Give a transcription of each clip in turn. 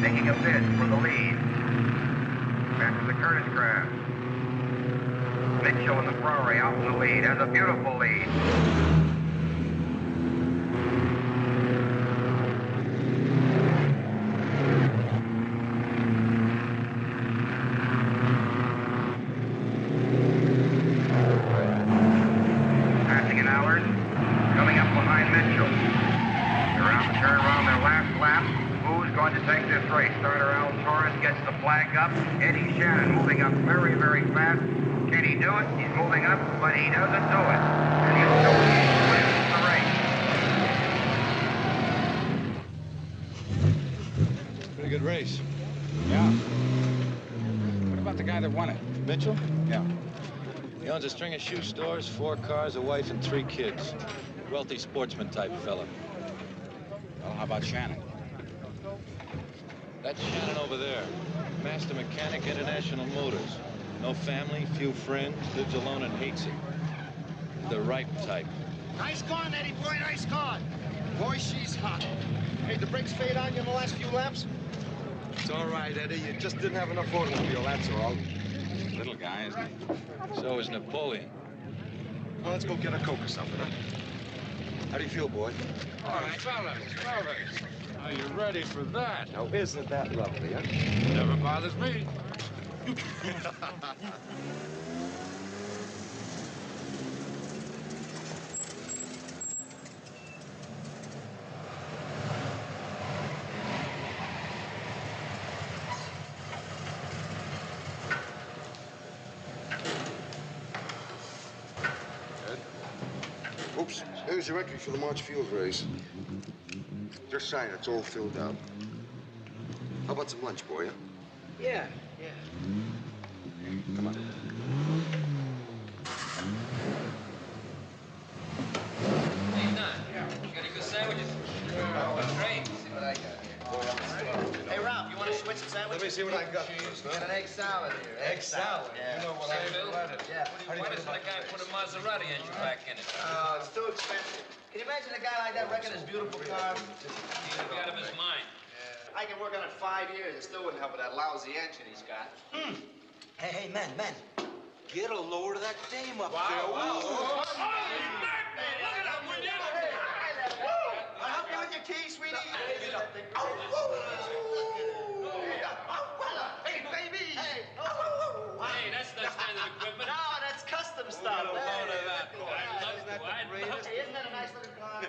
Taking a bid for the lead. After the Curtis crash. Mitchell in the Ferrari out in the lead, has a beautiful lead. Passing in Allard, coming up behind Mitchell. Around the turn around their last lap. Who's going to take this race? Starter Al Torres gets the flag up. Eddie Shannon moving up very, very fast. Can he do it? He's moving up, but he doesn't do it. And Mitchell wins the race. Pretty good race. Yeah. What about the guy that won it? Mitchell? Yeah. He owns a string of shoe stores, 4 cars, a wife, and 3 kids. Wealthy sportsman type fella. Well, how about Shannon? That's Shannon over there. Master mechanic, International Motors. No family, few friends, lives alone and hates it. The right type. Nice gone, Eddie boy, nice gone. Boy, she's hot. Hey, the brakes fade on you in the last few laps? It's all right, Eddie. You just didn't have enough automobile, that's all. Little guy, isn't he? So is Napoleon. Well, let's go get a Coke or something, huh? How do you feel, boy? All right, fellas. Are you ready for that? Now, isn't that lovely, huh? Never bothers me. Oops, here's your entry for the March Field race. Just sign it, it's all filled out. How about some lunch, boy? Huh? Yeah. Come on. Hey, Don. You got any good sandwiches? Great. See what I got. Hey, Ralph, you want to switch some sandwiches? Let me see what I got first, Got an egg salad here. Egg salad? Yeah. You know what Say, I Bill? Yeah. Why doesn't the guy put a Maserati engine back in it? Oh, it's too expensive. Can you imagine a guy like that wrecking his beautiful car? He's out of his mind. I can work on it 5 years. It still wouldn't help with that lousy engine he's got. Hey, men. Get a load of that dame up there. I'll help you with your keys, sweetie. Hey, baby. Hey, Hey, that's not standard equipment. no, that's custom stuff. Hey, isn't that a nice looking car?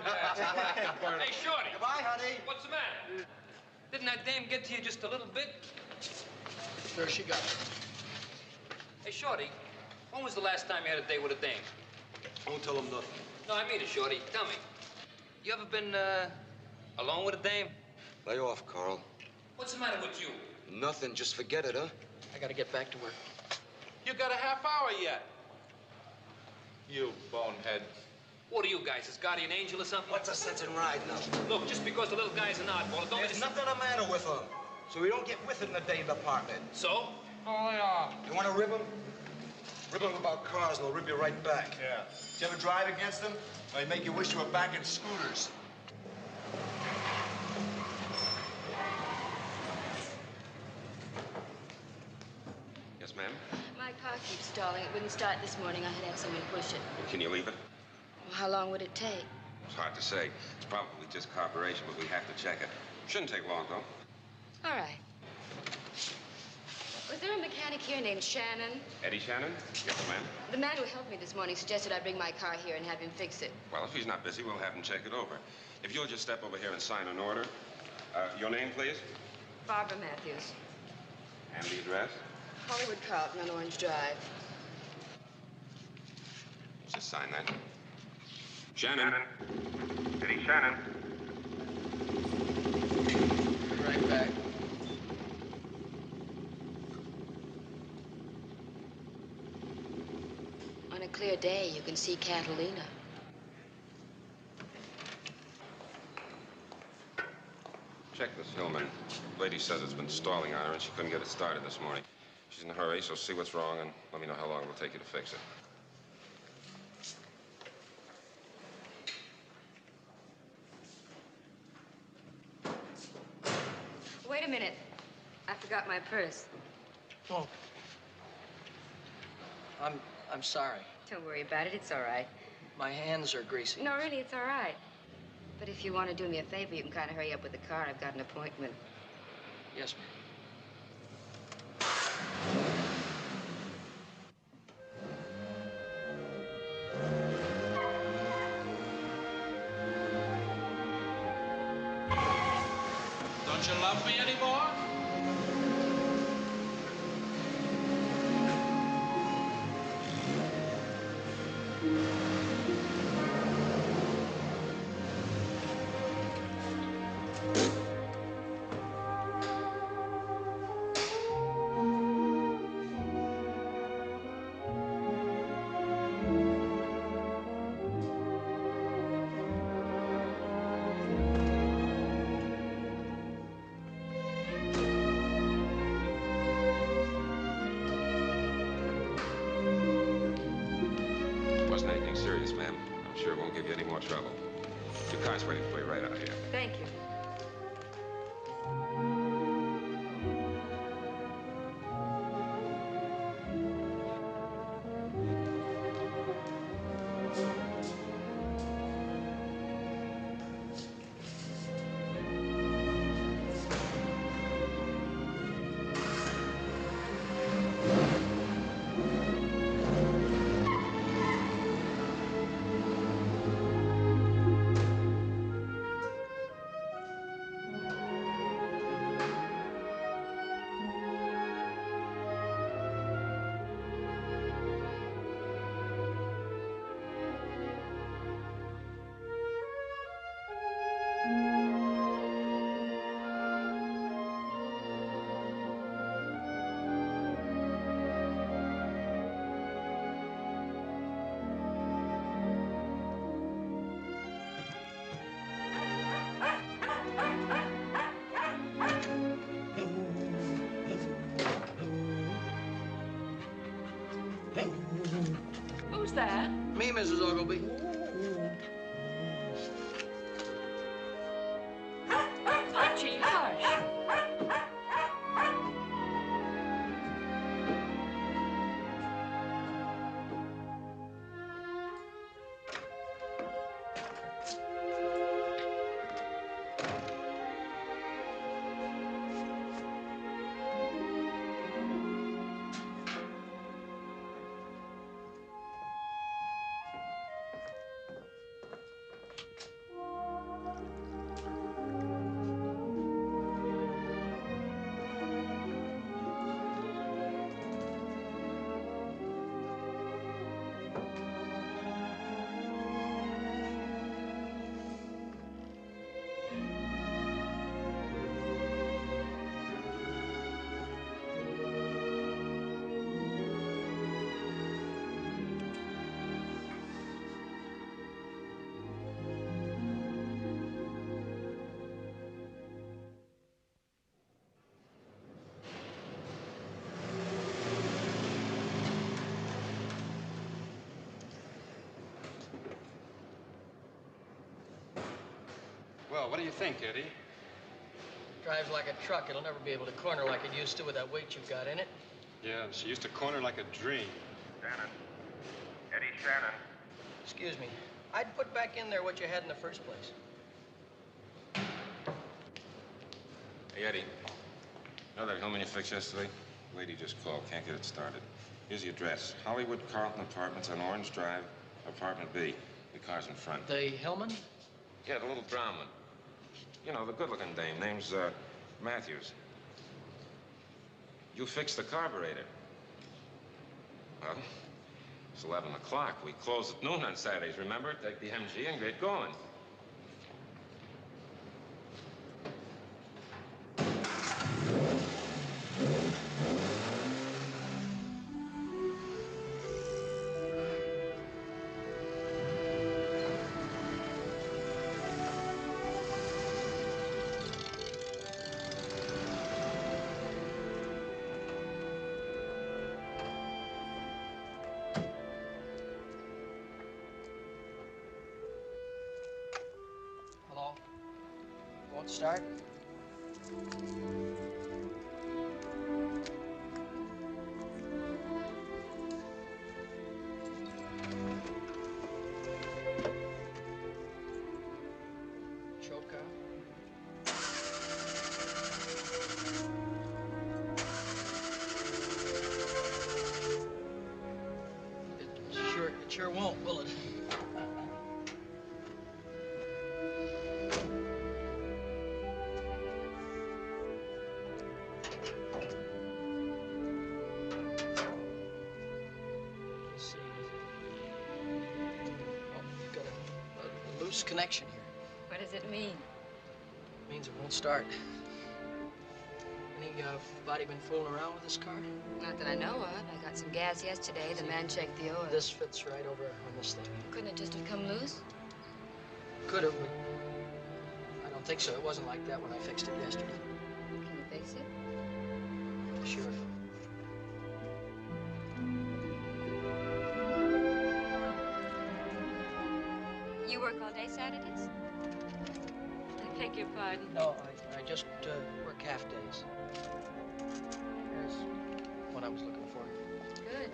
Hey, Shorty. Goodbye, honey. What's the matter? Didn't that dame get to you just a little bit? Sure, she got it. Hey, Shorty, when was the last time you had a date with a dame? Don't tell him nothing. No, I mean it, Shorty. Tell me. You ever been, alone with a dame? Lay off, Carl. What's the matter with you? Nothing, just forget it, huh? I gotta get back to work. You got a half hour yet. You bonehead. What are you guys, his guardian angel or something? What's the sense in riding up? Look, just because the little guy's an oddball, don't There's nothing the matter with him. So we don't get with it in the dame department. So? Oh, yeah. You want to rib him? Rib him about cars and they'll rib you right back. Yeah. Did you ever drive against them? They make you wish you were back in scooters. Yes, ma'am? My car keeps stalling. It wouldn't start this morning. I had to have someone push it. Can you leave it? Well, how long would it take? It's hard to say. It's probably just carburation, but we have to check it. Shouldn't take long, though. All right. Was there a mechanic here named Shannon? Eddie Shannon? Yes, ma'am. The man who helped me this morning suggested I bring my car here and have him fix it. Well, if he's not busy, we'll have him check it over. If you'll just step over here and sign an order. Your name, please? Barbara Matthews. And the address? Hollywood Carlton on Orange Drive. Just sign that. Shannon. Eddie Shannon. Right back. On a clear day, you can see Catalina. Check this Hillman. Lady says it's been stalling on her and she couldn't get it started this morning. She's in a hurry, so see what's wrong and let me know how long it'll take you to fix it. Wait a minute. I forgot my purse. Oh. I'm sorry. Don't worry about it. It's all right. My hands are greasy. No, really, it's all right. But if you want to do me a favor, you can kind of hurry up with the car. I've got an appointment. Yes, ma'am. Don't you love me anymore? Wasn't anything serious, ma'am. I'm sure it won't give you any more trouble. Your car's waiting for you right out here. Thank you. Who's that? Me, Mrs. Ogilvy. Archie, hush. Well, what do you think, Eddie? Drives like a truck. It'll never be able to corner like it used to with that weight you've got in it. Yeah, she used to corner like a dream. Shannon. Eddie Shannon. Excuse me. I'd put back in there what you had in the first place. Hey, Eddie. Know that Hillman you fixed yesterday? Lady just called. Can't get it started. Here's the address. Hollywood Carlton Apartments on Orange Drive, apartment B. The car's in front. The Hillman? Yeah, the little brown one. You know, the good-looking dame. Name's, Matthews. You fixed the carburetor. Well, it's 11 o'clock. We close at noon on Saturdays, remember? Take the MG and get going. Hello? Won't start? Choke out? It sure won't, will it? Loose connection here. What does it mean? It means it won't start. Anybody been fooling around with this car? Not that I know of. I got some gas yesterday. The man checked the oil. This fits right over on this thing. Couldn't it just have come loose? Could have, but I don't think so. It wasn't like that when I fixed it yesterday. Can you fix it? Sure. You work all day Saturdays? I beg your pardon. No, I just work half days. There's what I was looking for. Good.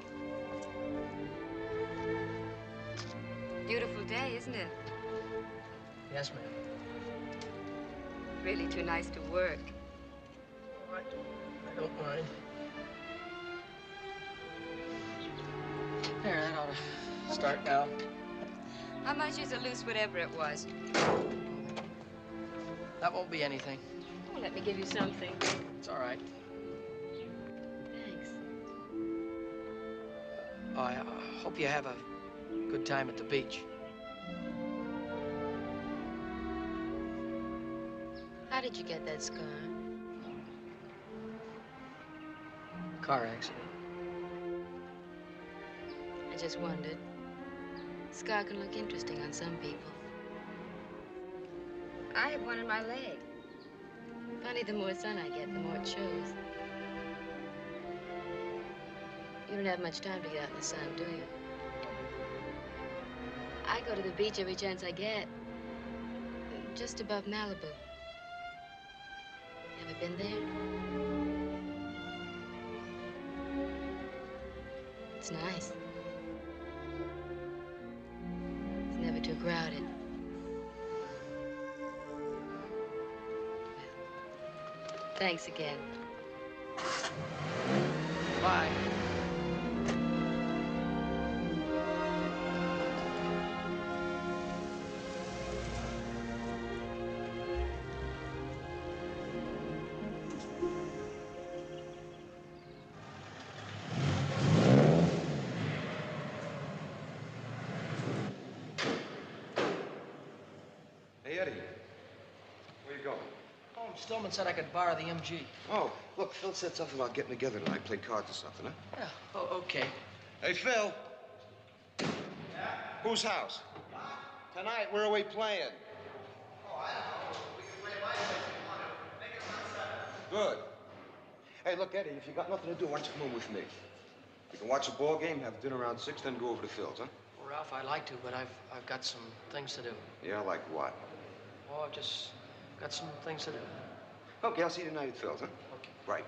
Beautiful day, isn't it? Yes, ma'am. Really too nice to work. I don't mind. There, that ought to start now. How much is a loose whatever it was? That won't be anything. Oh, let me give you something. It's all right. Thanks. Oh, I hope you have a good time at the beach. How did you get that scar? Car accident. I just wondered. Scar can look interesting on some people. I have one in my leg. Funny, the more sun I get, the more it shows. You don't have much time to get out in the sun, do you? I go to the beach every chance I get. Just above Malibu. Ever been there? It's nice. It's never too crowded. Thanks again. Bye. Hey, Eddie. Where you going? Oh, Stillman said I could borrow the MG. Oh, look, Phil said something about getting together tonight, play cards or something, huh? Yeah. Oh, okay. Hey, Phil. Yeah? Whose house? Tonight, where are we playing? Oh, I don't know. We can play my place if you want to. Make it sunset. Good. Hey, look, Eddie, if you got nothing to do, why don't you come in with me? We can watch a ball game, have dinner around 6, then go over to Phil's, huh? Well, Ralph, I'd like to, but I've got some things to do. Yeah, like what? Oh, I've just got some things to do. Okay, I'll see you tonight at Phil's, huh? Okay. Right.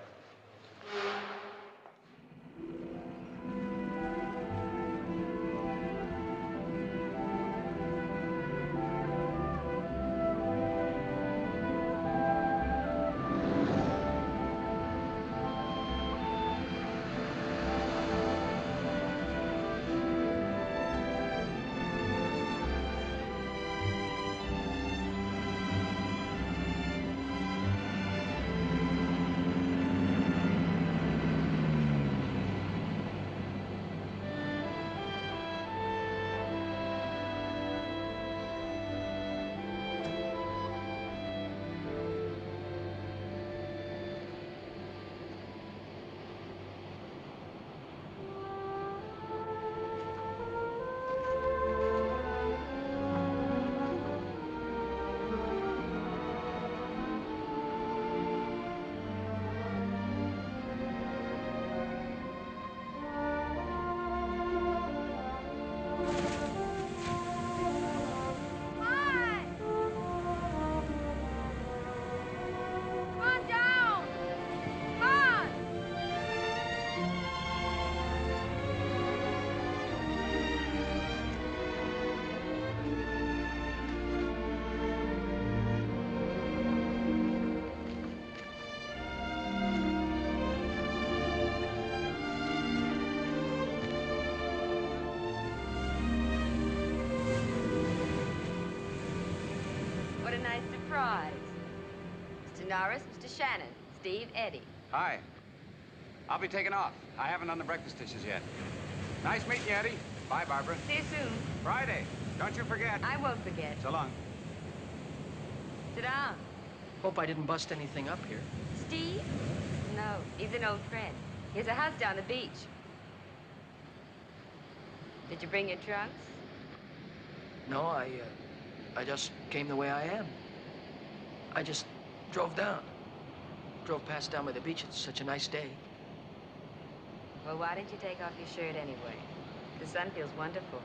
What a nice surprise. Mr. Norris, Mr. Shannon, Steve, Eddie. Hi. I'll be taking off. I haven't done the breakfast dishes yet. Nice meeting you, Eddie. Bye, Barbara. See you soon. Friday. Don't you forget. I won't forget. So long. Sit down. Hope I didn't bust anything up here. Steve? No, he's an old friend. He has a house down the beach. Did you bring your trunks? No, I just came the way I am. I just drove down. Drove past down by the beach. It's such a nice day. Well, why didn't you take off your shirt anyway? The sun feels wonderful.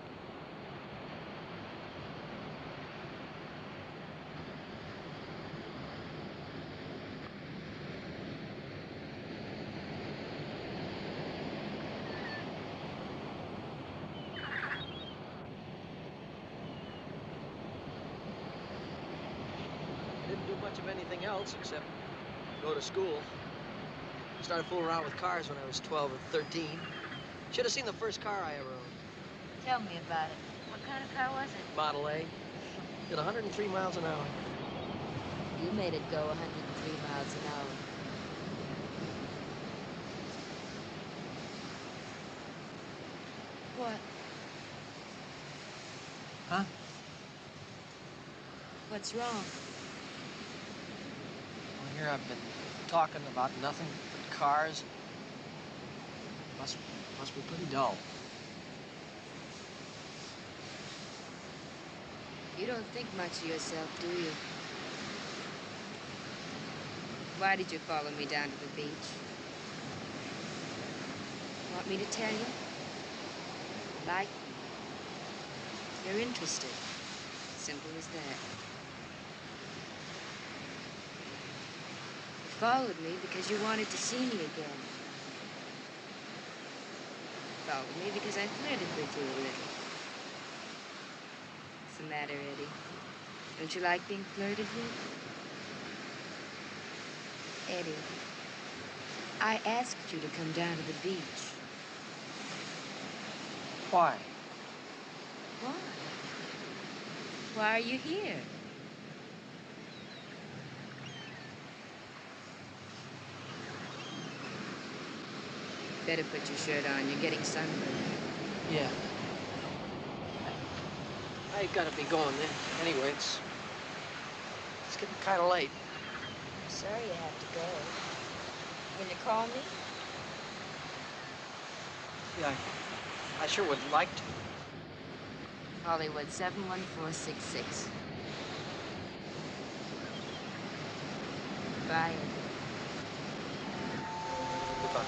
I didn't do much of anything else except go to school. Started fooling around with cars when I was 12 or 13. Should have seen the first car I ever owned. Tell me about it. What kind of car was it? Model A. Did 103 miles an hour. You made it go 103 miles an hour. What? Huh? What's wrong? Well, here I've been talking about nothing but cars. Must be pretty dull. You don't think much of yourself, do you? Why did you follow me down to the beach? Want me to tell you? Like me. You're interested. Simple as that. You followed me because you wanted to see me again. You followed me because I flirted with you a little. What's the matter, Eddie? Don't you like being flirted with? Eddie, I asked you to come down to the beach. Why? Why? Why are you here? Better put your shirt on. You're getting sunburned. Yeah. I gotta be going then. Anyway, it's getting kind of late. I'm sorry you have to go. Will you call me? Yeah, I sure would like to. Hollywood 71466. Bye. Goodbye.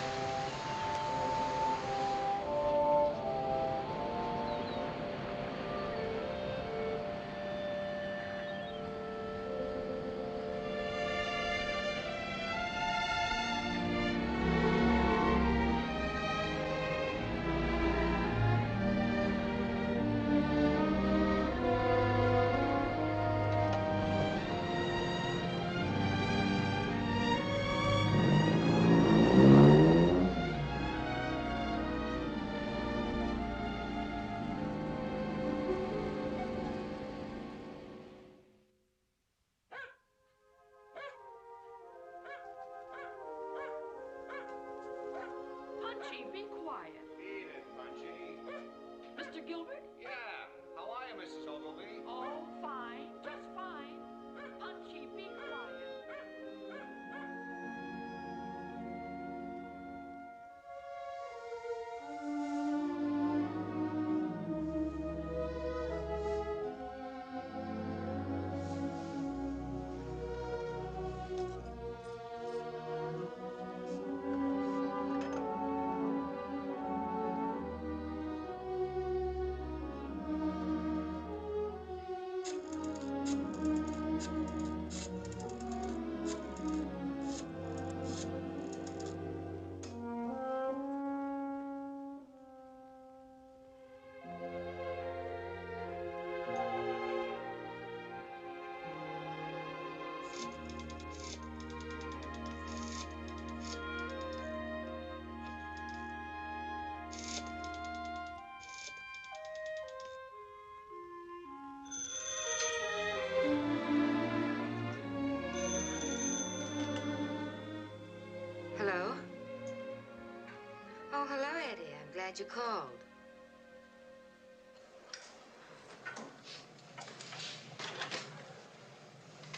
glad you called.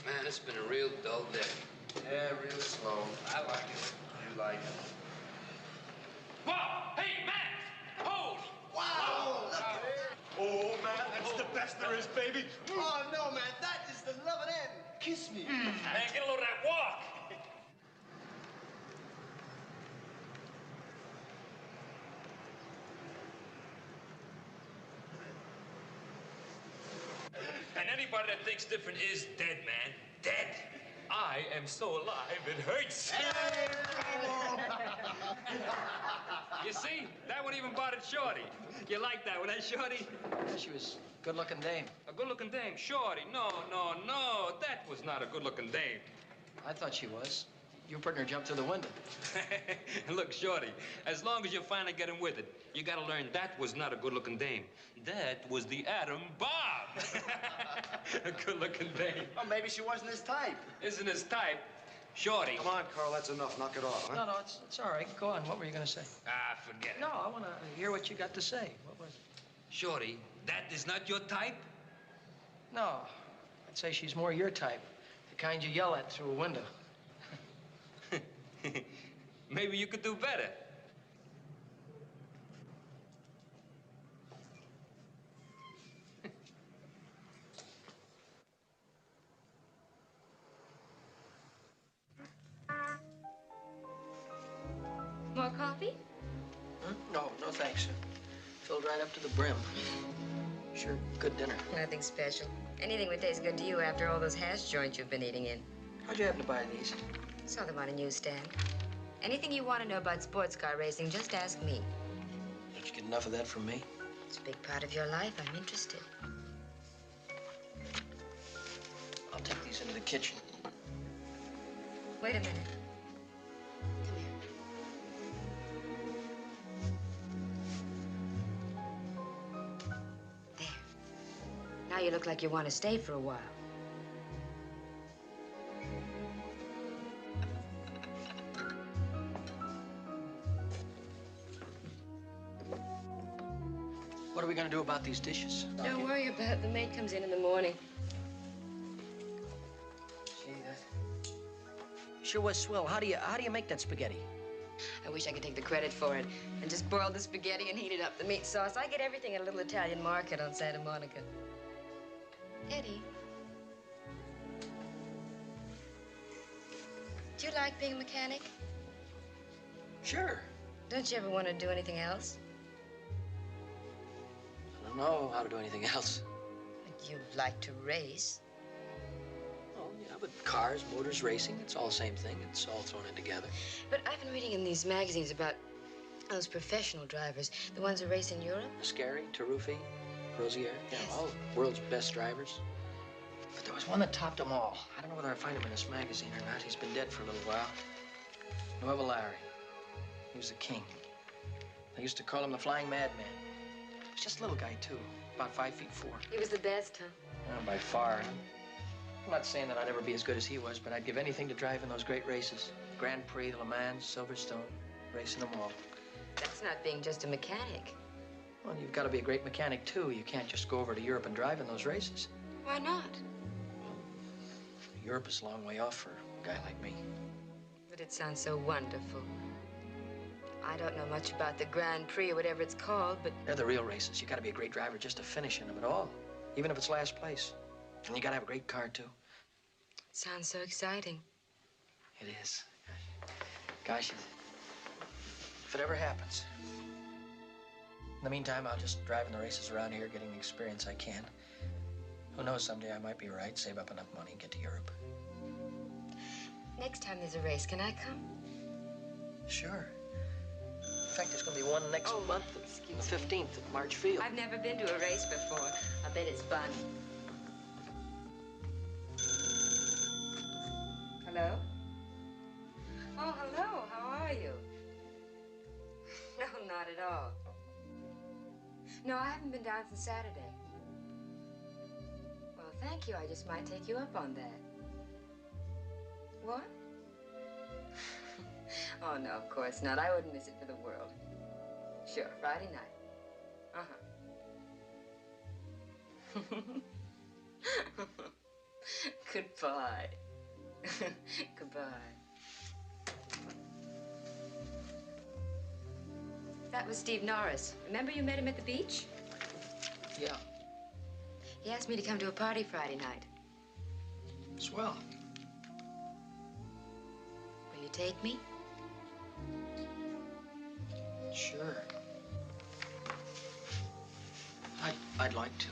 Man, it's been a real dull day. Yeah, real slow. I like it. You like it. Whoa! Hey, Max! Holy! Wow! Look at it. Oh, man, that's the best there is, baby. Oh, no, man, that is the loving end. Kiss me. Man, get a load of that walk! And anybody that thinks different is dead, man. Dead. I am so alive, it hurts. You see? That one even bothered Shorty. You like that one, eh, Shorty? Yeah, she was a good-looking dame. A good-looking dame? Shorty, no. That was not a good-looking dame. I thought she was. You were putting her jump through the window. Look, Shorty, as long as you're finally getting with it, you gotta learn that was not a good-looking dame. That was the atom bomb. A good-looking dame. Oh, maybe she wasn't his type. Isn't his type. Shorty. Come on, Carl, that's enough. Knock it off, huh? No, it's all right. Go on. What were you going to say? Ah, forget it. No, I want to hear what you got to say. What was it? Shorty, that is not your type? No, I'd say she's more your type. The kind you yell at through a window. Maybe you could do better. More coffee? No, thanks. Filled right up to the brim. Sure, good dinner. Nothing special. Anything would taste good to you after all those hash joints you've been eating in. How'd you happen to buy these? Saw them on a newsstand. Anything you want to know about sports car racing, just ask me. Don't you get enough of that from me? It's a big part of your life. I'm interested. I'll take these into the kitchen. Wait a minute. Come here. There. Now you look like you want to stay for a while. What are we going to do about these dishes? Don't worry about it. The maid comes in the morning. Gee, that sure was swell. How do you make that spaghetti? I wish I could take the credit for it and just boil the spaghetti and heat it up the meat sauce. I get everything at a little Italian market on Santa Monica. Eddie, do you like being a mechanic? Sure. Don't you ever want to do anything else? I don't know how to do anything else. You like to race. Oh, yeah, but cars, motors, racing, it's all the same thing. It's all thrown in together. But I've been reading in these magazines about those professional drivers, the ones who race in Europe. Scary, Taruffi, Rosier. Yeah, Yes. all the world's best drivers. But there was one that topped them all. I don't know whether I find him in this magazine or not. He's been dead for a little while. Nueva Larry. He was the king. They used to call him the Flying Madman. He was just a little guy, too. About 5'4". He was the best, huh? By far. I'm not saying that I'd ever be as good as he was, but I'd give anything to drive in those great races. Grand Prix, Le Mans, Silverstone, racing them all. That's not being just a mechanic. Well, you've got to be a great mechanic, too. You can't just go over to Europe and drive in those races. Why not? Europe is a long way off for a guy like me. But it sounds so wonderful. I don't know much about the Grand Prix or whatever it's called, but... They're the real races. You got to be a great driver just to finish in them at all, even if it's last place. And you got to have a great car, too. It sounds so exciting. It is. Gosh, if it ever happens. In the meantime, I'll just drive in the races around here, getting the experience I can. Who knows, someday I might be right, save up enough money and get to Europe. Next time there's a race, can I come? Sure. In fact, there's going to be one next month, the 15th at March Field. I've never been to a race before. I bet it's fun. Hello? Oh, hello. How are you? No, not at all. No, I haven't been down since Saturday. Well, thank you. I just might take you up on that. What? Oh, no, of course not. I wouldn't miss it for the world. Sure, Friday night. Goodbye. Goodbye. That was Steve Norris. Remember you met him at the beach? Yeah. He asked me to come to a party Friday night. Swell. Will you take me? Sure. I'd like to.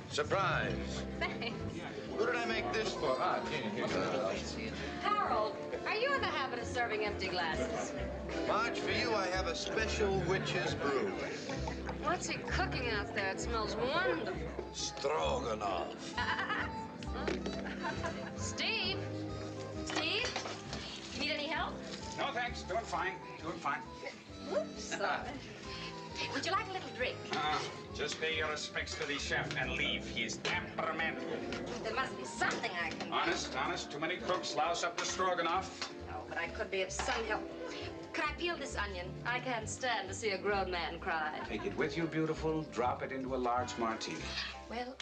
Surprise. Thanks. Who did I make this for? Harold, are you in the habit of serving empty glasses? Marge, for you, I have a special witch's brew. What's he cooking out there? It smells wonderful. Stroganoff. Steve? Steve? You need any help? No, thanks. Doing fine. Doing fine. Oops, sorry. Would you like a little drink? Just pay your respects to the chef and leave. He is temperamental. There must be something I can do. Honest. Too many cooks louse up the stroganoff. Oh, but I could be of some help. Could I peel this onion? I can't stand to see a grown man cry. Take it with you, beautiful. Drop it into a large martini. Well,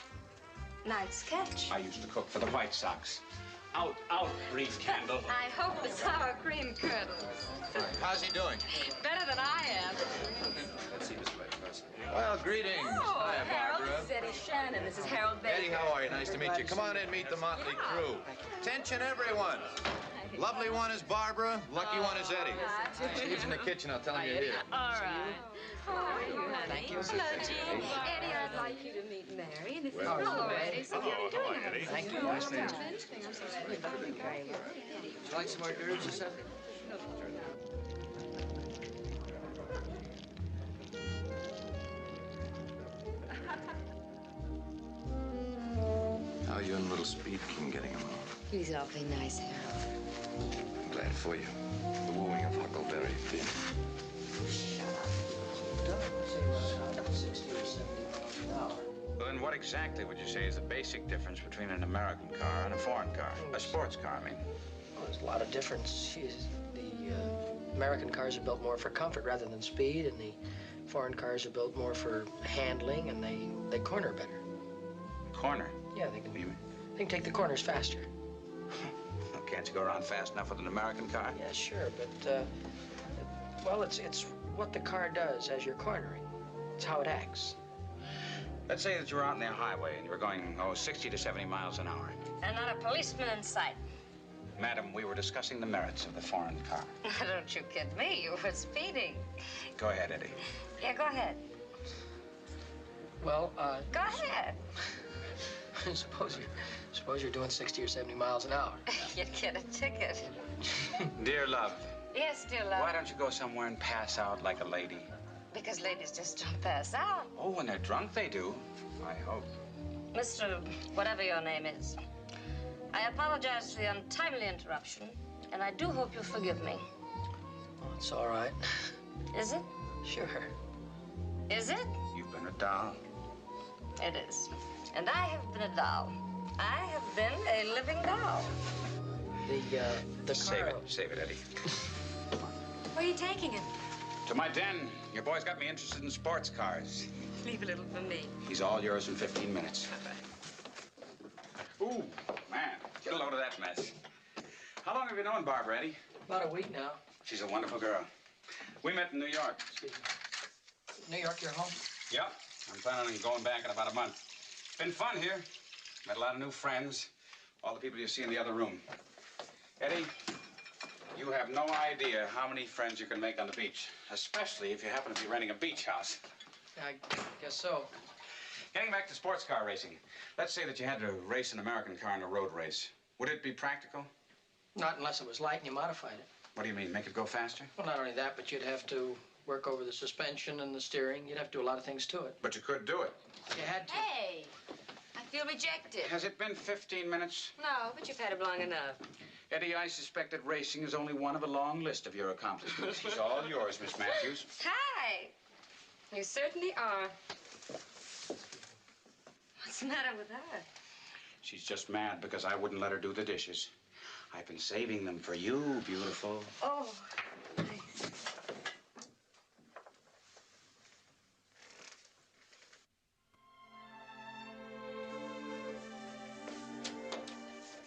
nice catch. I used to cook for the White Sox. Out, brief candle. I hope the sour cream curdles. How's he doing? Better than I am. Let's see this way first. Well, greetings. Oh, Hiya, Harold, Barbara. this is Eddie Shannon. This is Harold Baker. Eddie, how are you? Nice to meet you. Come on in, meet the motley crew. Attention, everyone. Lovely one is Barbara. Lucky one is Eddie. Steve's in the kitchen. I'll tell him you're here. All right. How are you, honey? Thank you. Hello, Jim. Eddie, I'd like you to meet Mary. And this is Hello, Eddie. So how are you doing? Eddie. Thank you. Nice to meet you. Would you like some more herbs or something? How are you and little Speed King getting along? He's awfully nice, Harold. I'm glad for you. The wooing of Huckleberry Finn. Well, then what exactly would you say is the basic difference between an American car and a foreign car? A sports car, I mean. Well, there's a lot of difference. The American cars are built more for comfort rather than speed, and the foreign cars are built more for handling, and they corner better. Corner? Yeah, they can take the corners faster. Can't you go around fast enough with an American car? Yeah, sure, but well, it's what the car does as you're cornering. It's how it acts. Let's say that you were out on the highway and you were going, 60 to 70 miles an hour. And not a policeman in sight. Madam, we were discussing the merits of the foreign car. Don't you kid me. You were speeding. Go ahead, Eddie. Yeah, go ahead. Well, Go ahead. suppose you're doing 60 or 70 miles an hour. You'd get a ticket. Dear love. Yes, dear love. Why don't you go somewhere and pass out like a lady? Because ladies just don't pass out. Oh, when they're drunk, they do. I hope. Mr. whatever your name is, I apologize for the untimely interruption, and I do hope you'll forgive me. Oh, it's all right. Is it? Sure. Is it? You've been a doll. It is. And I have been a doll. I have been a living doll. The Save car... it, Eddie. Where are you taking him? To my den. Your boy's got me interested in sports cars. Leave a little for me. He's all yours in 15 minutes. Ooh, man. Get a load of that mess. How long have you known Barbara, Eddie? About a week now. She's a wonderful girl. We met in New York. Excuse me. New York, your home? Yep. I'm planning on going back in about a month. Been fun here. Met a lot of new friends. All the people you see in the other room. Eddie, you have no idea how many friends you can make on the beach, especially if you happen to be renting a beach house. I guess so. Getting back to sports car racing, let's say that you had to race an American car in a road race. Would it be practical? Not unless it was light and you modified it. What do you mean, make it go faster? Well, not only that, but you'd have to work over the suspension and the steering. You'd have to do a lot of things to it. But you could do it. You had to. Hey, I He'll reject it. Has it been 15 minutes? No, but you've had him long enough. Eddie, I suspect that racing is only one of a long list of your accomplishments. He's all yours, Miss Matthews. Hi. You certainly are. What's the matter with her? She's just mad because I wouldn't let her do the dishes. I've been saving them for you, beautiful. Oh,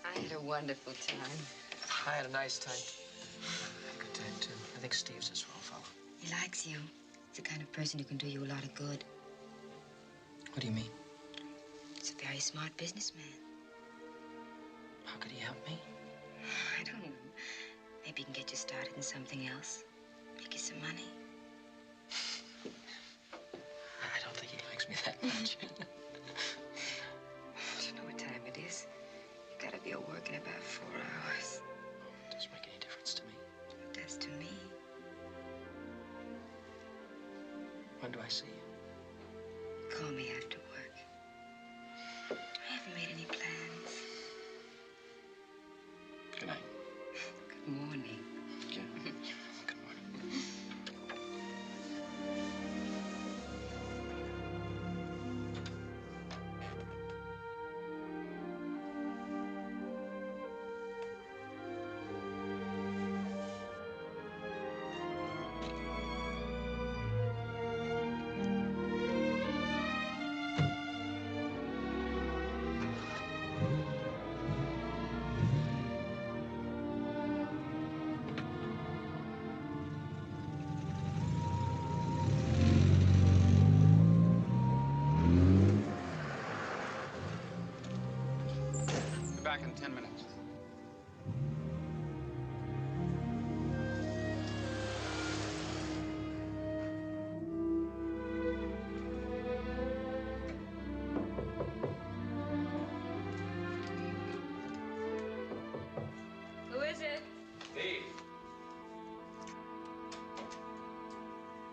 I had a wonderful time. I had a nice time. I had a good time, too. I think Steve's a swell fellow. He likes you. He's the kind of person who can do you a lot of good. What do you mean? He's a very smart businessman. How could he help me? I don't know. Maybe he can get you started in something else. Make you some money. I don't think he likes me that much. Do you know what time it is? You gotta be at work in about 4 hours. It doesn't make any difference to me. It does to me. When do I see you? Call me after work. I haven't made any plans. Good night. Good morning. Good morning. Be back in 10 minutes. Who is it? Steve.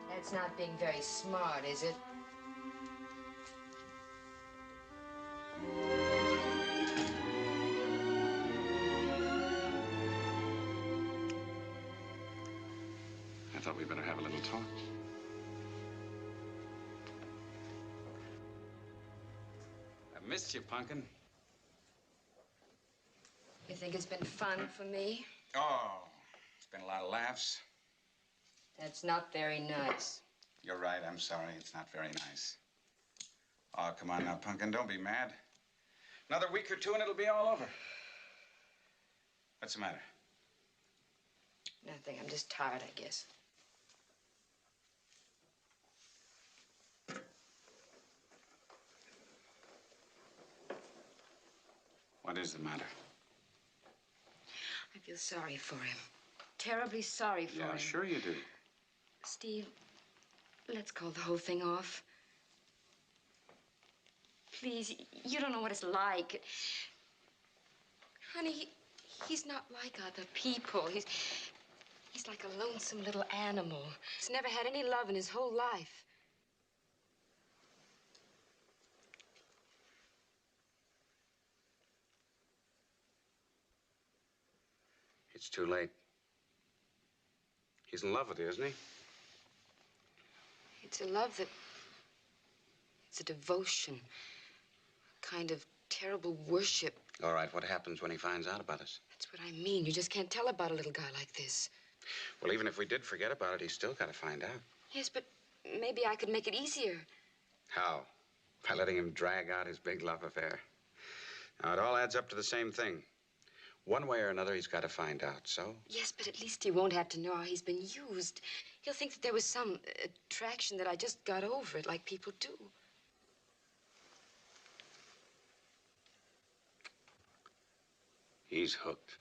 That's not being very smart, is it? I thought we'd better have a little talk. I missed you, Punkin. You think it's been fun for me? Oh, it's been a lot of laughs. That's not very nice. You're right, I'm sorry. It's not very nice. Oh, come on now, Punkin, don't be mad. Another week or two and it'll be all over. What's the matter? Nothing. I'm just tired, I guess. What is the matter? I feel sorry for him. Terribly sorry for him. Yeah, sure you do. Steve, let's call the whole thing off. Please, you don't know what it's like. Honey, he's not like other people. He's like a lonesome little animal. He's never had any love in his whole life. It's too late. He's in love with you, isn't he? It's a love that... It's a devotion. A kind of terrible worship. All right, what happens when he finds out about us? That's what I mean. You just can't tell about a little guy like this. Well, even if we did forget about it, he's still got to find out. Yes, but maybe I could make it easier. How? By letting him drag out his big love affair. Now, it all adds up to the same thing. One way or another, he's got to find out, so? Yes, but at least he won't have to know how he's been used. He'll think that there was some attraction, that I just got over it like people do. He's hooked.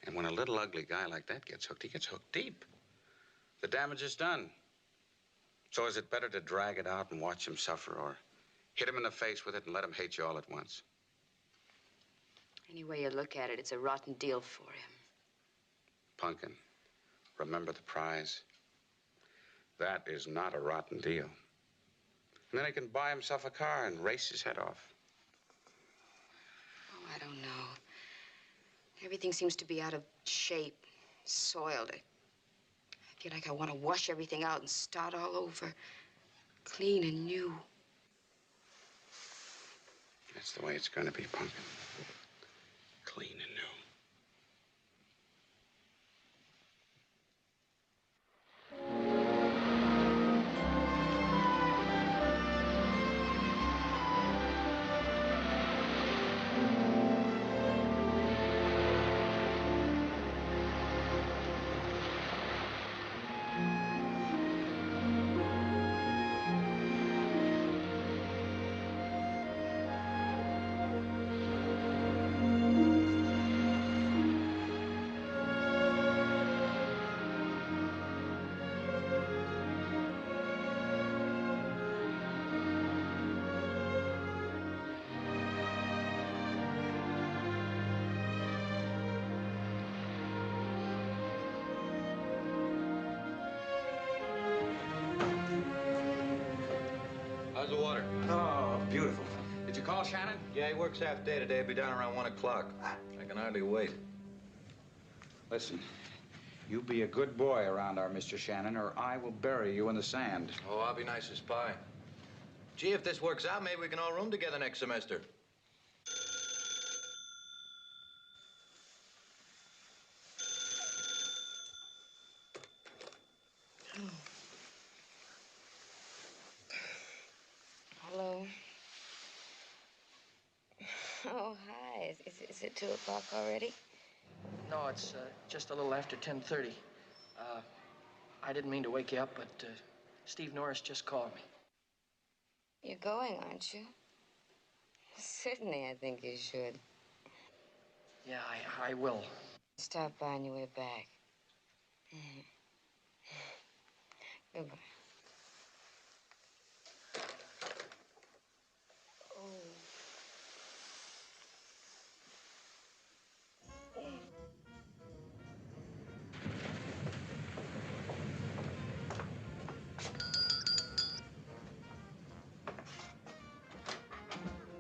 And when a little ugly guy like that gets hooked, he gets hooked deep. The damage is done. So is it better to drag it out and watch him suffer, or hit him in the face with it and let him hate you all at once? Any way you look at it, it's a rotten deal for him. Punkin, remember the prize. That is not a rotten deal. And then he can buy himself a car and race his head off. Oh, I don't know. Everything seems to be out of shape, soiled. I feel like I want to wash everything out and start all over, clean and new. That's the way it's going to be, Pumpkin. Clean and new. How's the water? Oh, beautiful. Did you call Shannon? Yeah, he works half day today. He'll be down around 1 o'clock. I can hardly wait. Listen, you be a good boy around our Mr. Shannon, or I will bury you in the sand. Oh, I'll be nice as pie. Gee, if this works out, maybe we can all room together next semester. Hello. Oh, hi. Is it 2 o'clock already? No, it's just a little after 10:30. I didn't mean to wake you up, but Steve Norris just called me. You're going, aren't you? Certainly, I think you should. Yeah, I will. Stop by on your way back. Goodbye.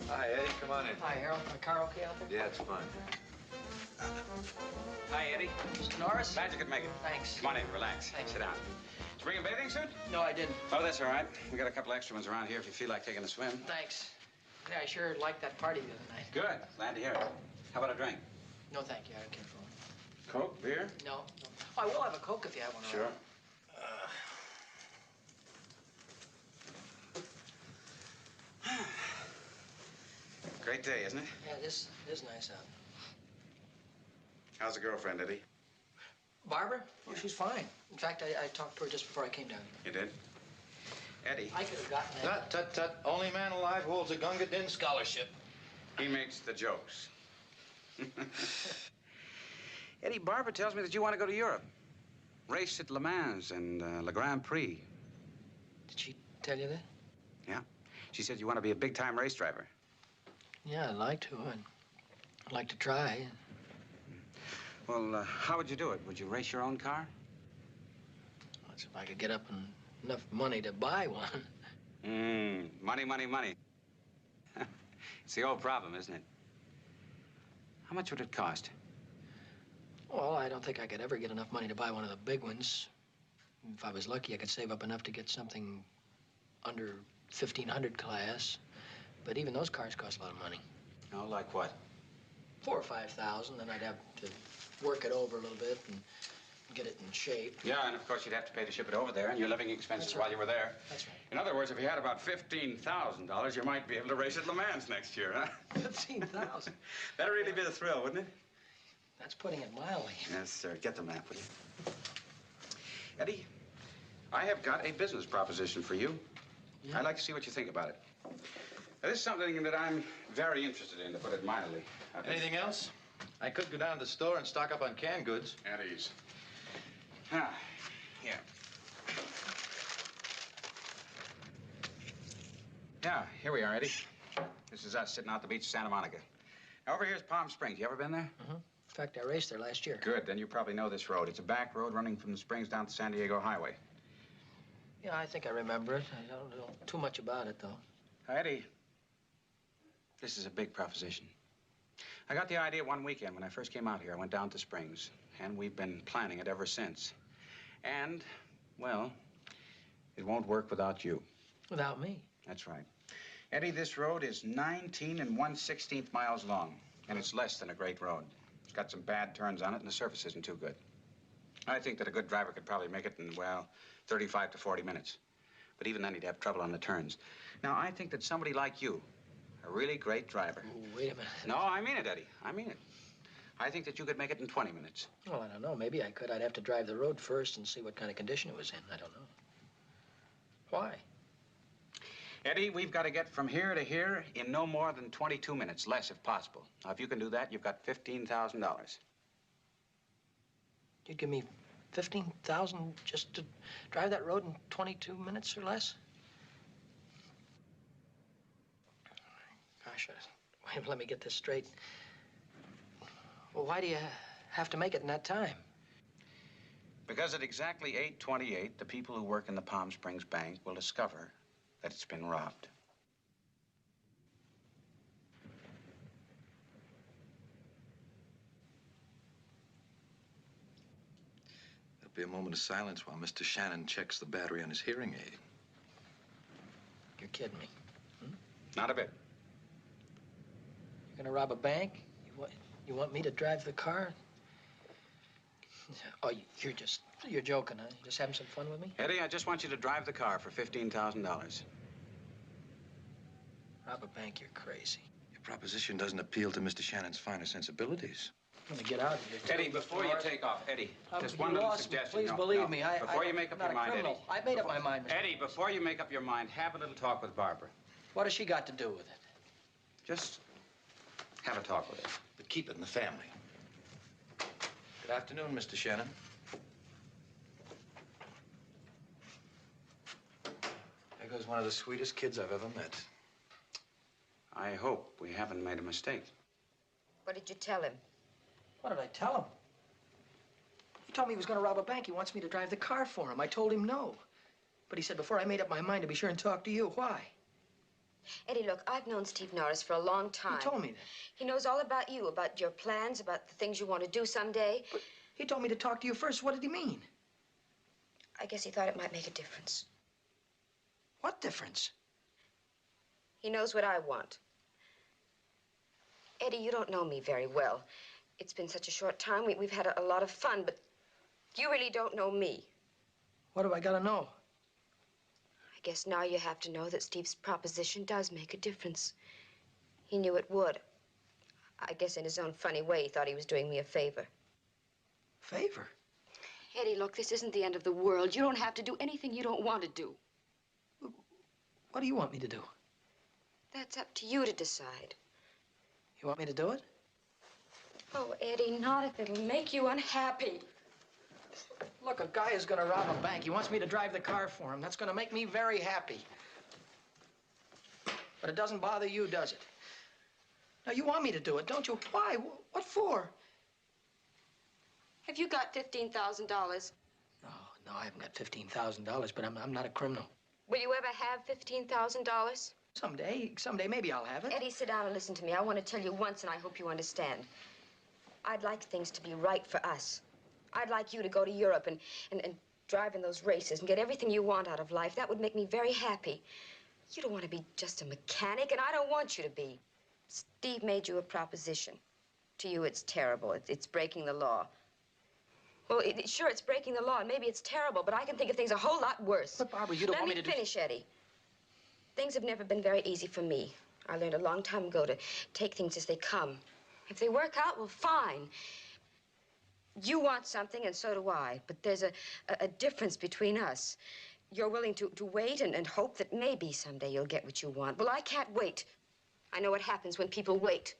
Hi, Eddie. Come on in. Hi, Harold. My car okay out there? Yeah, it's fine. Hi, Eddie. Mr. Norris? Glad you could make it. Thanks. Come on in, relax. Thanks. Sit down. Did you bring a bathing suit? No, I didn't. Oh, that's all right. We got a couple extra ones around here if you feel like taking a swim. Thanks. Yeah, I sure liked that party the other night. Good. Glad to hear it. How about a drink? No, thank you. I don't care for one. Coke, beer? No. Oh, I will have a Coke if you have one Sure. around. Great day, isn't it? Yeah, this is nice out. How's the girlfriend, Eddie? Barbara? Oh, she's fine. In fact, I talked to her just before I came down here. You did? Eddie. I could have gotten that. Tut, tut, tut. Only man alive who holds a Gunga Din scholarship. He makes the jokes. Eddie, Barbara tells me that you want to go to Europe. Race at Le Mans and Le Grand Prix. Did she tell you that? Yeah. She said you want to be a big-time race driver. Yeah, I'd like to. I'd like to try. Well, how would you do it? Would you race your own car? That's if I could get up enough money to buy one. Money, money, money. It's the old problem, isn't it? How much would it cost? Well, I don't think I could ever get enough money to buy one of the big ones. If I was lucky, I could save up enough to get something under 1,500 class. But even those cars cost a lot of money. Oh, like what? 4,000 or 5,000. Then I'd have to work it over a little bit and get it in shape. Yeah, and of course you'd have to pay to ship it over there and your living expenses while you were there. That's right. In other words, if you had about $15,000, you might be able to race at Le Mans next year, huh? 15,000. That'd really be the thrill, wouldn't it? That's putting it mildly. Yes, sir. Get the map, will you? Eddie, I have got a business proposition for you. Yeah? I'd like to see what you think about it. Now, this is something that I'm very interested in, to put it mildly. Anything else? I could go down to the store and stock up on canned goods. At ease. Ah, here. Yeah, here we are, Eddie. This is us sitting out the beach of Santa Monica. Now, over here's Palm Springs. You ever been there? Mm-hmm. In fact, I raced there last year. Good. Then you probably know this road. It's a back road running from the Springs down to San Diego Highway. Yeah, I think I remember it. I don't know too much about it, though. Eddie, this is a big proposition. I got the idea one weekend when I first came out here. I went down to Springs, and we've been planning it ever since. And, well, it won't work without you. Without me? That's right. Eddie, this road is 19 1/16 miles long, and it's less than a great road. It's got some bad turns on it, and the surface isn't too good. I think that a good driver could probably make it in, well, 35 to 40 minutes. But even then, he'd have trouble on the turns. Now, I think that somebody like you, a really great driver. Ooh, wait a minute. No, I mean it, Eddie. I mean it. I think that you could make it in 20 minutes. Well, I don't know. Maybe I could. I'd have to drive the road first and see what kind of condition it was in. I don't know. Why? Eddie, we've got to get from here to here in no more than 22 minutes, less if possible. Now, if you can do that, you've got $15,000. You'd give me $15,000 just to drive that road in 22 minutes or less? Gosh, wait, let me get this straight. Well, why do you have to make it in that time? Because at exactly 8:28, the people who work in the Palm Springs Bank will discover that it's been robbed. There'll be a moment of silence while Mr. Shannon checks the battery on his hearing aid. You're kidding me. Not a bit. You're gonna rob a bank? You want me to drive the car? Oh, you're joking, huh? You just having some fun with me? Eddie, I just want you to drive the car for $15,000. Rob a bank, you're crazy. Your proposition doesn't appeal to Mr. Shannon's finer sensibilities. I'm gonna get out of here. Eddie, before you take off, Eddie, just one you little lost me. suggestion. Please No, believe no. me. Before you make up your mind, Eddie. I made up my mind, Mr. Eddie, before you make up your mind, have a little talk with Barbara. What has she got to do with it? Just have a talk with her. But keep it in the family. Good afternoon, Mr. Shannon. There goes one of the sweetest kids I've ever met. I hope we haven't made a mistake. What did you tell him? What did I tell him? He told me he was going to rob a bank. He wants me to drive the car for him. I told him no. But he said before I made up my mind to be sure and talk to you. Why? Eddie, look, I've known Steve Norris for a long time. He told me that. He knows all about you, about your plans, about the things you want to do someday. But he told me to talk to you first. What did he mean? I guess he thought it might make a difference. What difference? He knows what I want. Eddie, you don't know me very well. It's been such a short time. We've had a lot of fun, but you really don't know me. What do I got to know? I guess now you have to know that Steve's proposition does make a difference. He knew it would. I guess in his own funny way, he thought he was doing me a favor. Favor? Eddie, look, this isn't the end of the world. You don't have to do anything you don't want to do. What do you want me to do? That's up to you to decide. You want me to do it? Oh, Eddie, not if it'll make you unhappy. Look, a guy is going to rob a bank. He wants me to drive the car for him. That's going to make me very happy. But it doesn't bother you, does it? Now, you want me to do it, don't you? Why? What for? Have you got $15,000? No, I haven't got $15,000, but I'm not a criminal. Will you ever have $15,000? Someday, maybe I'll have it. Eddie, sit down and listen to me. I want to tell you once, and I hope you understand. I'd like things to be right for us. I'd like you to go to Europe and drive in those races and get everything you want out of life. That would make me very happy. You don't want to be just a mechanic, and I don't want you to be. Steve made you a proposition. To you, it's terrible. It's breaking the law. Well, sure, it's breaking the law, and maybe it's terrible, but I can think of things a whole lot worse. But, Barbara, you don't want me to do... Let me finish, Eddie. Things have never been very easy for me. I learned a long time ago to take things as they come. If they work out, well, fine. You want something, and so do I. But there's a difference between us. You're willing to wait and hope that maybe someday you'll get what you want. Well, I can't wait. I know what happens when people wait.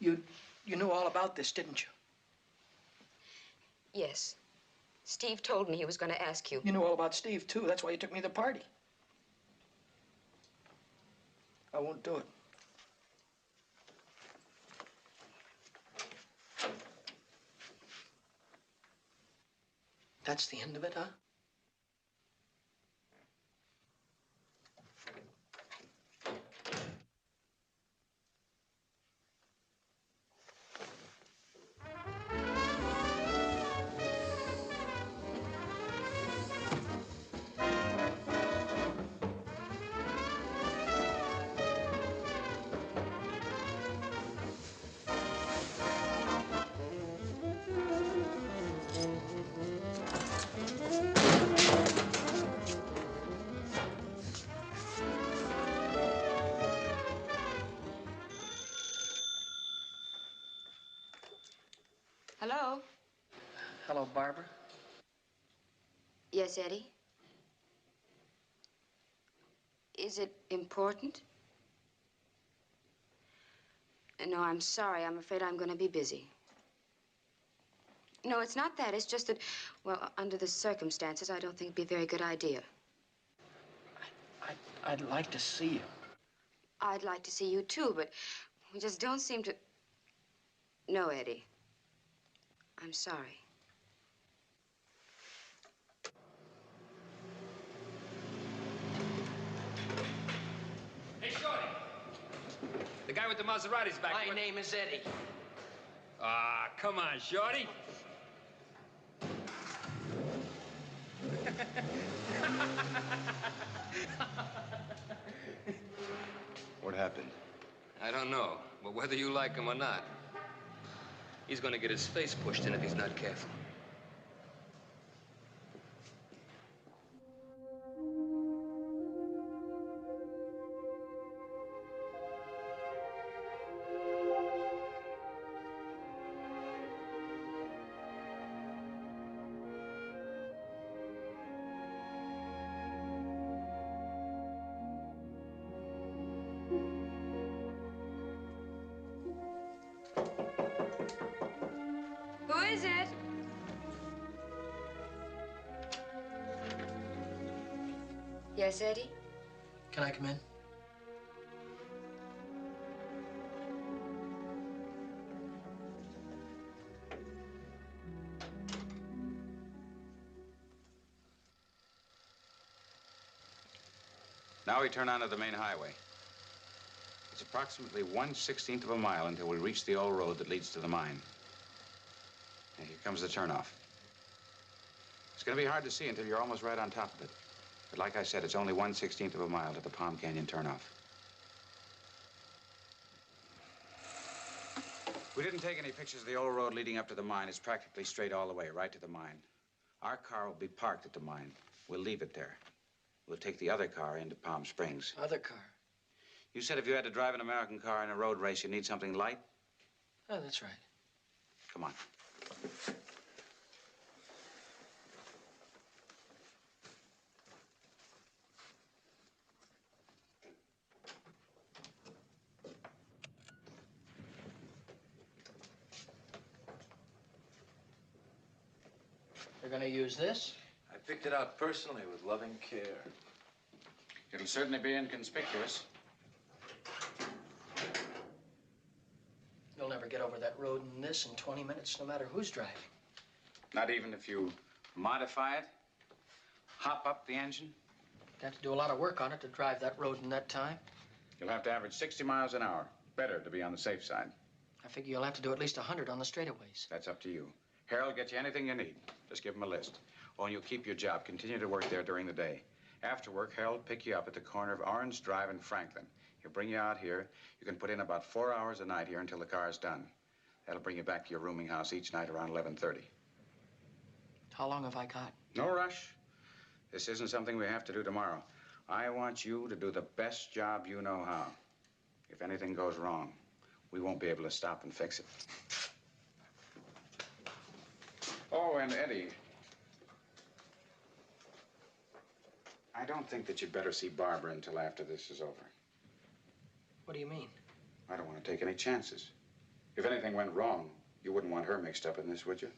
You knew all about this, didn't you? Yes. Steve told me he was going to ask you. You knew all about Steve, too. That's why you took me to the party. I won't do it. That's the end of it, huh? Hello? Hello, Barbara. Yes, Eddie? Is it important? No, I'm sorry. I'm afraid I'm going to be busy. No, it's not that. It's just that, well, under the circumstances, I don't think it'd be a very good idea. I'd like to see you. I'd like to see you, too, but we just don't seem to... No, Eddie. I'm sorry. Hey, Shorty. The guy with the Maserati's back. My name is Eddie. Ah, come on, Shorty. What happened? I don't know, but whether you like him or not, he's gonna get his face pushed in if he's not careful. Who is it? Yes, Eddie? Can I come in? Now we turn onto the main highway. It's approximately 1/16 of a mile until we reach the old road that leads to the mine. And here comes the turnoff. It's going to be hard to see until you're almost right on top of it. But like I said, it's only 1/16 of a mile to the Palm Canyon turnoff. We didn't take any pictures of the old road leading up to the mine. It's practically straight all the way, right to the mine. Our car will be parked at the mine. We'll leave it there. We'll take the other car into Palm Springs. Other car? You said if you had to drive an American car in a road race, you need something light? Oh, that's right. Come on. You're gonna use this? I picked it out personally with loving care. It'll certainly be inconspicuous. You'll never get over that road in this in 20 minutes, no matter who's driving. Not even if you modify it? Hop up the engine? You'd have to do a lot of work on it to drive that road in that time. You'll have to average 60 miles an hour. Better to be on the safe side. I figure you'll have to do at least 100 on the straightaways. That's up to you. Harold will get you anything you need. Just give him a list. Oh, and you'll keep your job. Continue to work there during the day. After work, Harold will pick you up at the corner of Orange Drive and Franklin. He'll bring you out here. You can put in about 4 hours a night here until the car's done. That'll bring you back to your rooming house each night around 11:30. How long have I got? No rush. This isn't something we have to do tomorrow. I want you to do the best job you know how. If anything goes wrong, we won't be able to stop and fix it. Oh, and Eddie, I don't think that you'd better see Barbara until after this is over. What do you mean? I don't want to take any chances. If anything went wrong, you wouldn't want her mixed up in this, would you?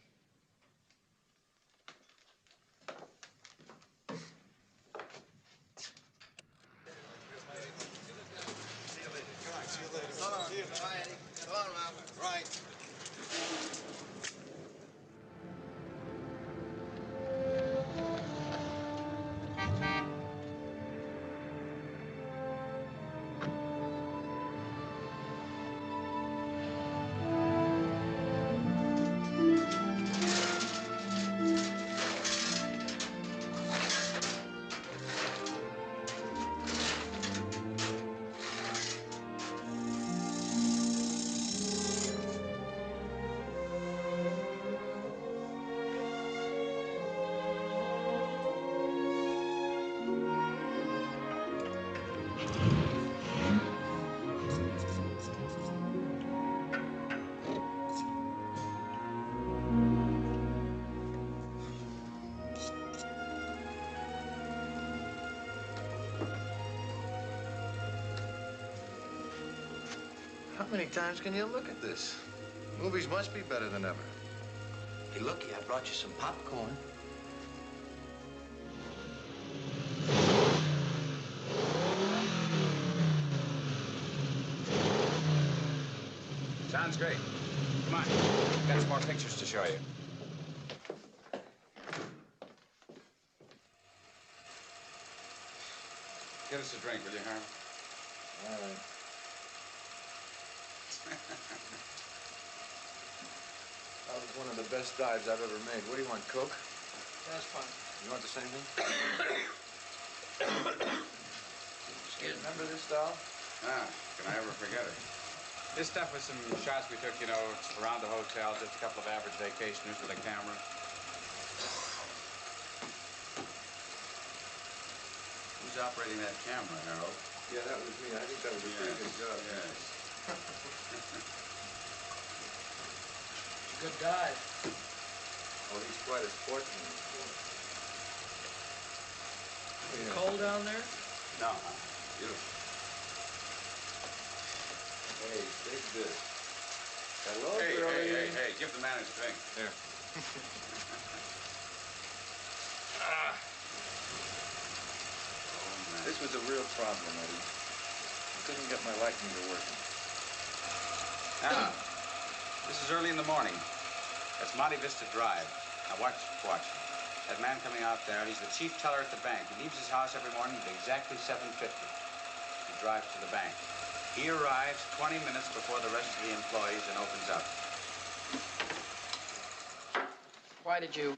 How many times can you look at this? Movies must be better than ever. Hey, looky, I brought you some popcorn. Sounds great. Come on. Got some more pictures to show you. Get us a drink, will you, Harold? All right. That was one of the best dives I've ever made. What do you want, Coke? That's fine. You want the same thing? Excuse me. Remember this doll? Ah, can I ever forget it? This stuff was some shots we took, you know, around the hotel, just a couple of average vacationers with a camera. Who's operating that camera, Harold? Yeah, that was me. I think that was a pretty good job. Yes. Good dive. Oh, he's quite a sportsman. Is it cold down there? No, beautiful. Hey, take this. Hello, Hey, give the man his drink. Here. Oh, man. This was a real problem, Eddie. I couldn't get my light meter working. Now, this is early in the morning. That's Monte Vista Drive. Now, watch. That man coming out there, he's the chief teller at the bank. He leaves his house every morning at exactly 7:50. He drives to the bank. He arrives 20 minutes before the rest of the employees and opens up. Why did you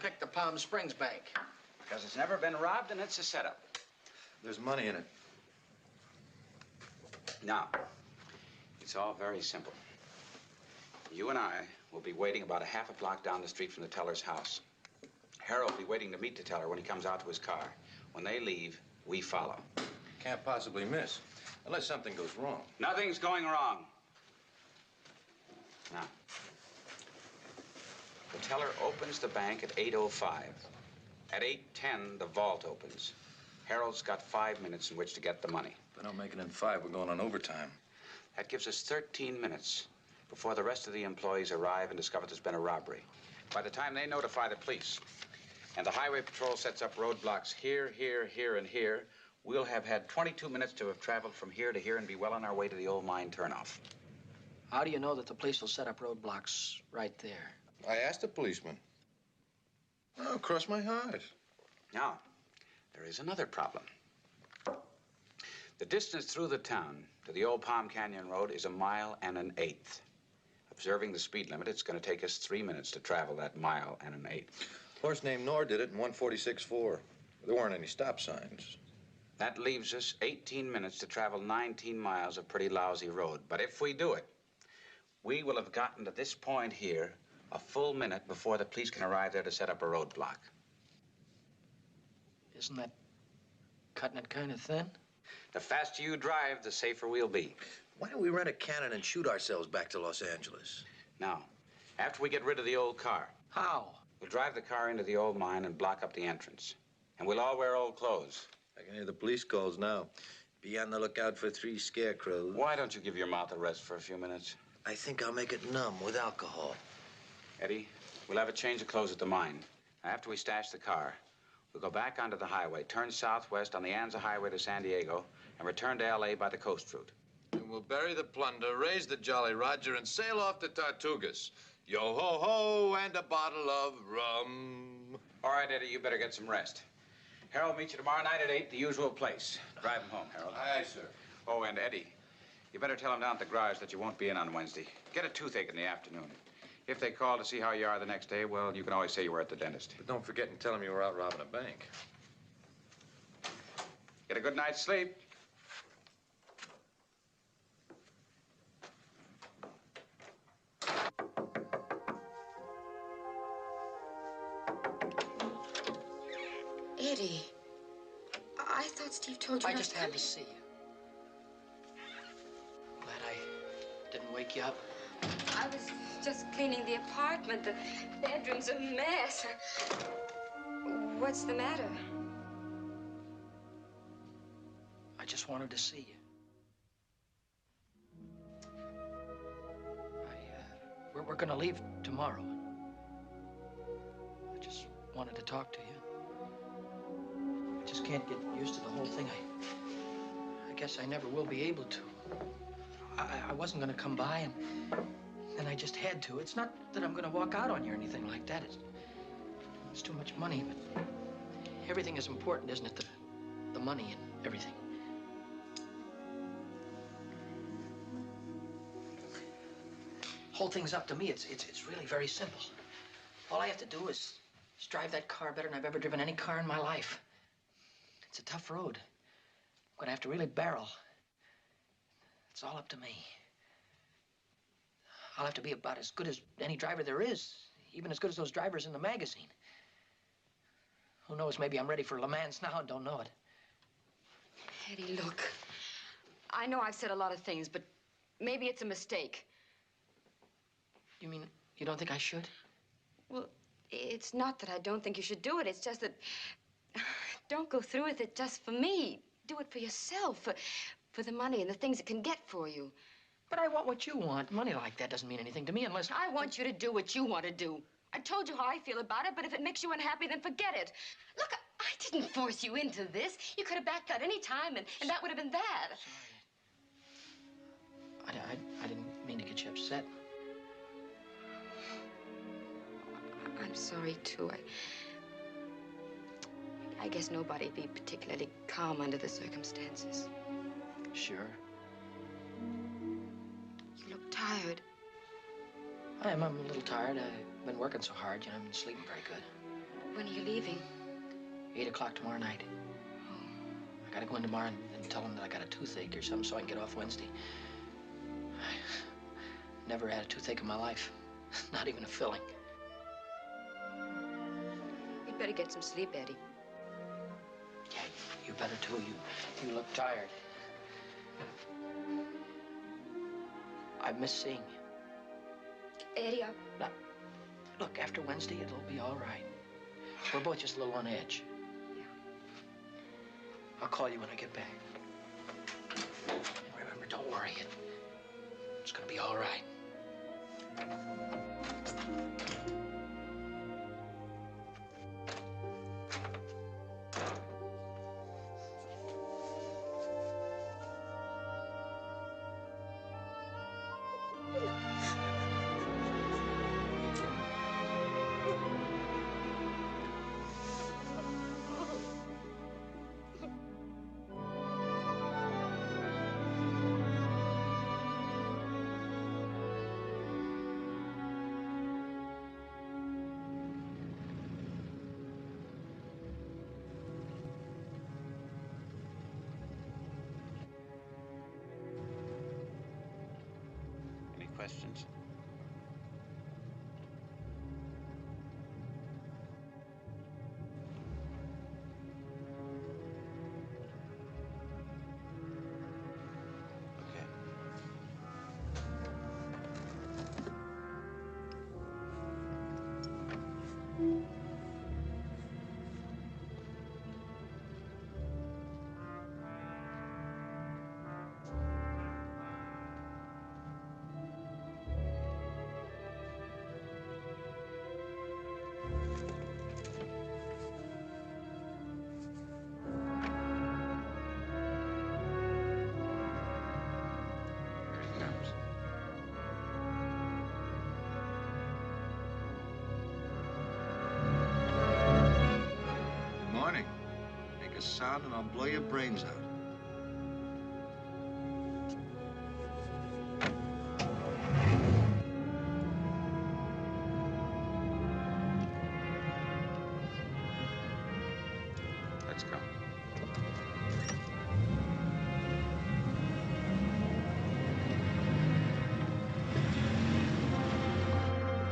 pick the Palm Springs Bank? Because it's never been robbed and it's a setup. There's money in it. Now, it's all very simple. You and I will be waiting about a half a block down the street from the teller's house. Harold will be waiting to meet the teller when he comes out to his car. When they leave, we follow. Can't possibly miss. Unless something goes wrong. Nothing's going wrong. Now, the teller opens the bank at 8:05. At 8:10, the vault opens. Harold's got 5 minutes in which to get the money. If I don't make it in 5, we're going on overtime. That gives us 13 minutes before the rest of the employees arrive and discover there's been a robbery. By the time they notify the police and the highway patrol sets up roadblocks here, and here, we'll have had 22 minutes to have traveled from here to here and be well on our way to the old mine turnoff. How do you know that the police will set up roadblocks right there? I asked the policeman. Oh, cross my heart. Now, there is another problem. The distance through the town to the old Palm Canyon Road is 1 1/8 miles. Observing the speed limit, it's going to take us 3 minutes to travel that 1 1/8 miles. Horse named Nor did it in 146.4. There weren't any stop signs. That leaves us 18 minutes to travel 19 miles of pretty lousy road. But if we do it, we will have gotten to this point here a full minute before the police can arrive there to set up a roadblock. Isn't that cutting it kind of thin? The faster you drive, the safer we'll be. Why don't we rent a cannon and shoot ourselves back to Los Angeles? Now, after we get rid of the old car, How? we'll drive the car into the old mine and block up the entrance. And we'll all wear old clothes. I can hear the police calls now. Be on the lookout for 3 scarecrows. Why don't you give your mouth a rest for a few minutes? I think I'll make it numb with alcohol. Eddie, we'll have a change of clothes at the mine. After we stash the car, we'll go back onto the highway, turn southwest on the Anza Highway to San Diego, and return to L.A. by the coast route. And we'll bury the plunder, raise the Jolly Roger, and sail off to Tortugas. Yo-ho-ho, and a bottle of rum. All right, Eddie, you better get some rest. Harold, meet you tomorrow night at 8, the usual place. Drive him home, Harold. Aye, sir. Oh, and Eddie, you better tell him down at the garage that you won't be in on Wednesday. Get a toothache in the afternoon. If they call to see how you are the next day, well, you can always say you were at the dentist. But don't forget and tell him you were out robbing a bank. Get a good night's sleep. Eddie, I thought Steve told you I not just to had come. to see you. Glad I didn't wake you up. I was just cleaning the apartment. The bedroom's a mess. What's the matter? I just wanted to see you. We're gonna leave tomorrow. I just wanted to talk to you. I just can't get used to the whole thing. I guess I never will be able to. I wasn't gonna come by, and I just had to. It's not that I'm gonna walk out on you or anything like that. It's too much money, but everything is important, isn't it? The money and everything. Whole thing's up to me. It's really very simple. All I have to do is drive that car better than I've ever driven any car in my life. It's a tough road. I'm gonna have to really barrel. It's all up to me. I'll have to be about as good as any driver there is, even as good as those drivers in the magazine. Who knows, maybe I'm ready for Le Mans now and don't know it. Eddie, look. I know I've said a lot of things, but maybe it's a mistake. You mean you don't think I should? Well, it's not that I don't think you should do it. It's just that don't go through with it just for me. Do it for yourself, for the money and the things it can get for you. But I want what you want. Money like that doesn't mean anything to me unless... I want you to do what you want to do. I told you how I feel about it, but if it makes you unhappy, then forget it. Look, I didn't force you into this. You could have backed out any time, and that would have been that. Sorry. I didn't mean to get you upset. I'm sorry, too. I guess nobody'd be particularly calm under the circumstances. Sure. You look tired. I'm a little tired. I've been working so hard, you know, I've been sleeping very good. When are you leaving? 8 o'clock tomorrow night. Oh. I gotta go in tomorrow and tell them that I got a toothache or something so I can get off Wednesday. I never had a toothache in my life. Not even a filling. You'd better get some sleep, Eddie. Yeah, you better too. You look tired. I miss seeing you. Eddie, Now, look, after Wednesday, it'll be all right. We're both just a little on edge. Yeah. I'll call you when I get back. And remember, don't worry. It's gonna be all right. Questions? Okay. Sound and I'll blow your brains out. Let's go.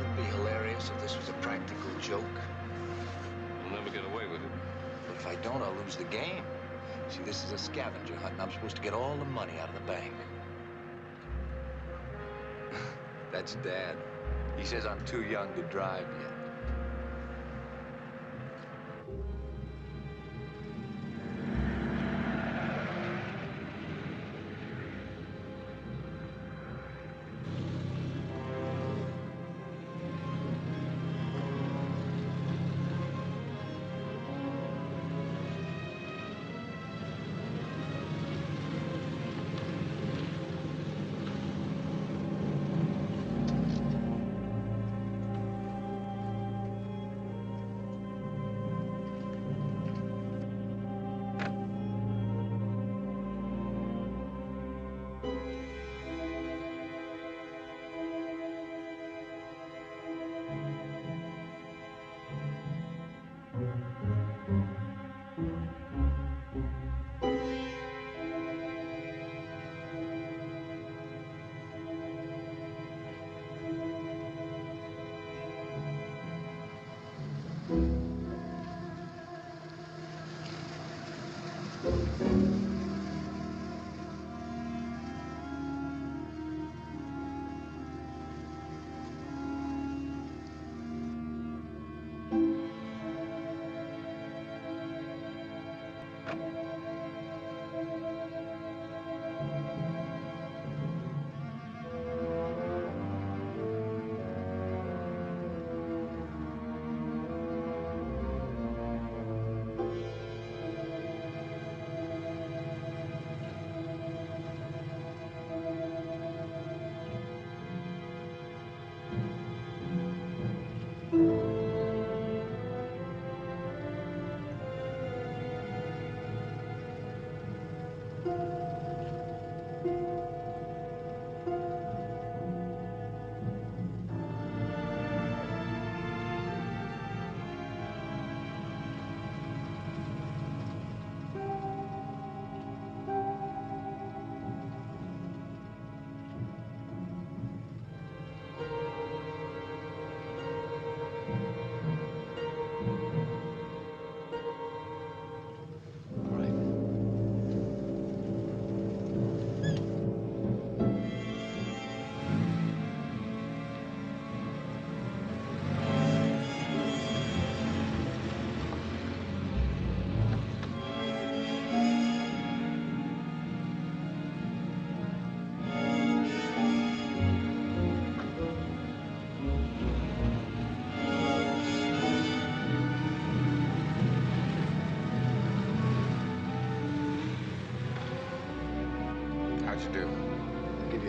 It'd be hilarious if this was a practical joke. We'll never get away with it. But if I don't, I'll lose the game. See, this is a scavenger hunt, and I'm supposed to get all the money out of the bank. That's Dad. He says I'm too young to drive yet.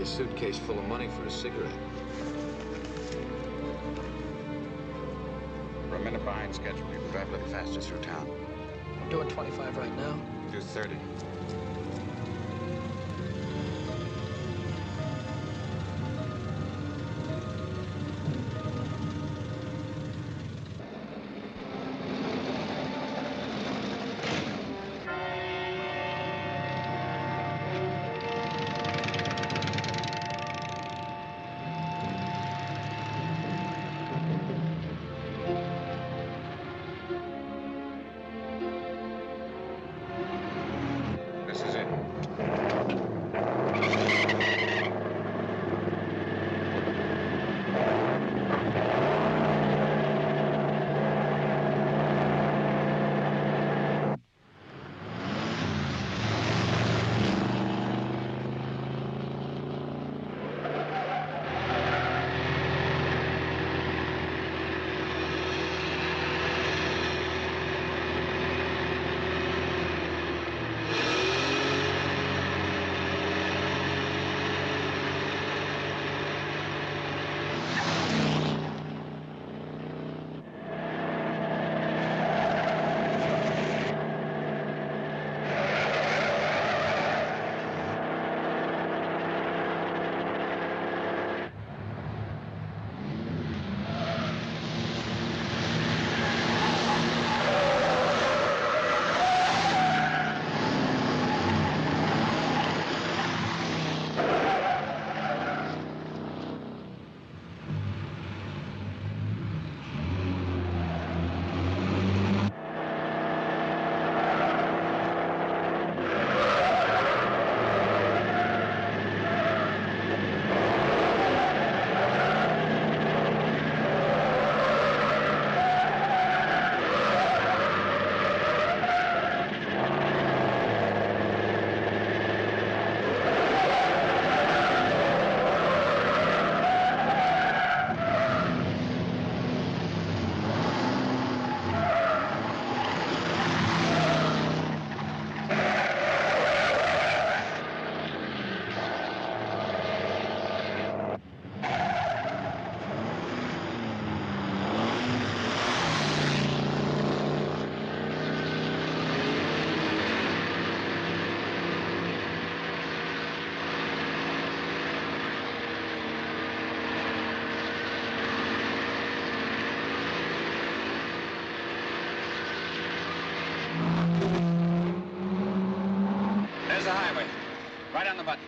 suitcase full of money for a cigarette. We're a minute behind schedule. We can drive a little faster through town. I'm doing 25 right now. Do 30. This is it. There's the highway. Right on the button.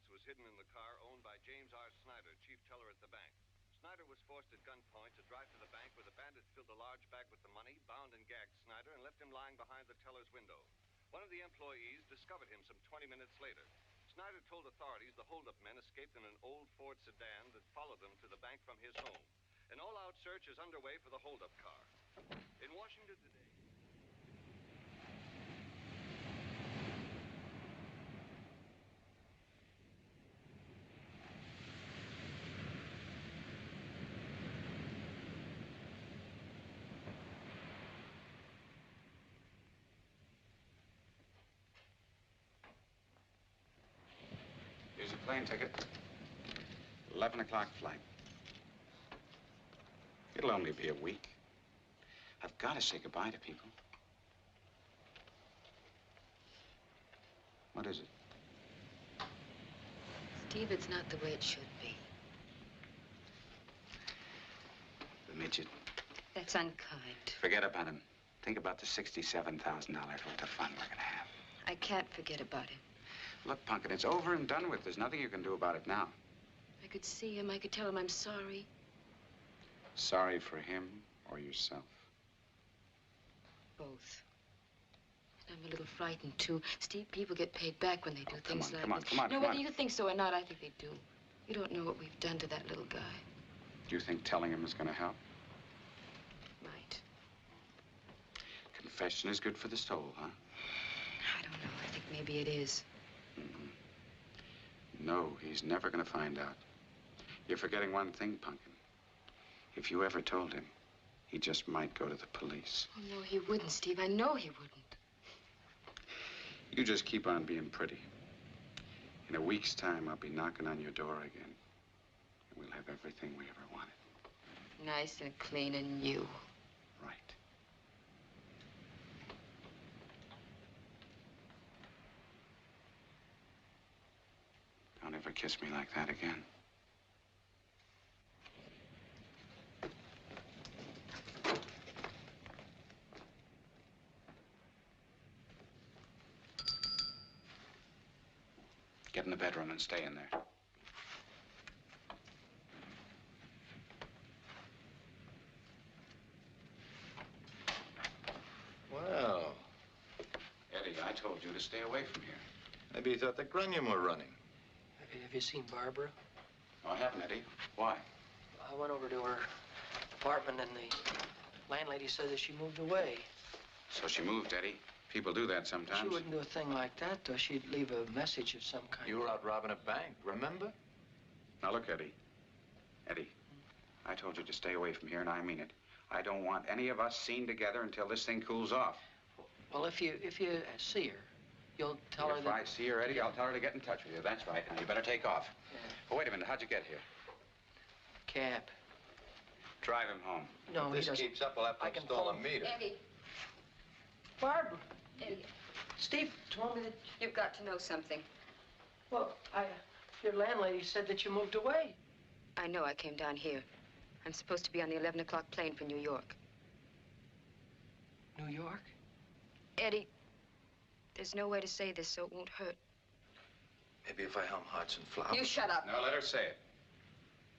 Was hidden in the car owned by James R. Snyder, chief teller at the bank. Snyder was forced at gunpoint to drive to the bank where the bandits filled a large bag with the money, bound and gagged Snyder, and left him lying behind the teller's window. One of the employees discovered him some 20 minutes later. Snyder told authorities the holdup men escaped in an old Ford sedan that followed them to the bank from his home. An all-out search is underway for the holdup car. In Washington today... Here's your plane ticket. 11 o'clock flight. It'll only be a week. I've got to say goodbye to people. What is it? Steve, it's not the way it should be. The midget. That's unkind. Forget about him. Think about the $67,000 worth of fun we're gonna have. I can't forget about him. Look, Punkin, it's over and done with. There's nothing you can do about it now. I could see him. I could tell him I'm sorry. Sorry for him or yourself? Both. And I'm a little frightened, too. Steve, people get paid back when they do things like this. Come on. No, whether you think so or not, I think they do. You don't know what we've done to that little guy. Do you think telling him is gonna help? Might. Confession is good for the soul, huh? I don't know. I think maybe it is. No, he's never gonna find out. You're forgetting one thing, Punkin. If you ever told him, he just might go to the police. Oh, no, he wouldn't, Steve. I know he wouldn't. You just keep on being pretty. In a week's time, I'll be knocking on your door again. And we'll have everything we ever wanted. Nice and clean and new. Right. Don't ever kiss me like that again. Get in the bedroom and stay in there. Well, Eddie, I told you to stay away from here. maybe you thought the Grunion were running. Have you seen Barbara? No, I haven't, Eddie. Why? I went over to her apartment, and the landlady said that she moved away. So she moved, Eddie. People do that sometimes. She wouldn't do a thing like that, though. She'd leave a message of some kind. You were out robbing a bank, remember? Now, look, Eddie. Eddie, I told you to stay away from here, and I mean it. I don't want any of us seen together until this thing cools off. Well, if you see her, you'll tell her If that... I see her, Eddie, I'll tell her to get in touch with you. That's right. Now, you better take off. Yeah. Oh, wait a minute. How'd you get here? Cab. Drive him home. No, if he this doesn't. keeps up, we'll have to I can install a phone meter. Eddie. Barbara. Eddie. Steve told me that... You've got to know something. Well, your landlady said that you moved away. I know. I came down here. I'm supposed to be on the 11 o'clock plane for New York. New York? Eddie, there's no way to say this so it won't hurt. Maybe if I helm hearts and flowers. You shut up. No, let her say it.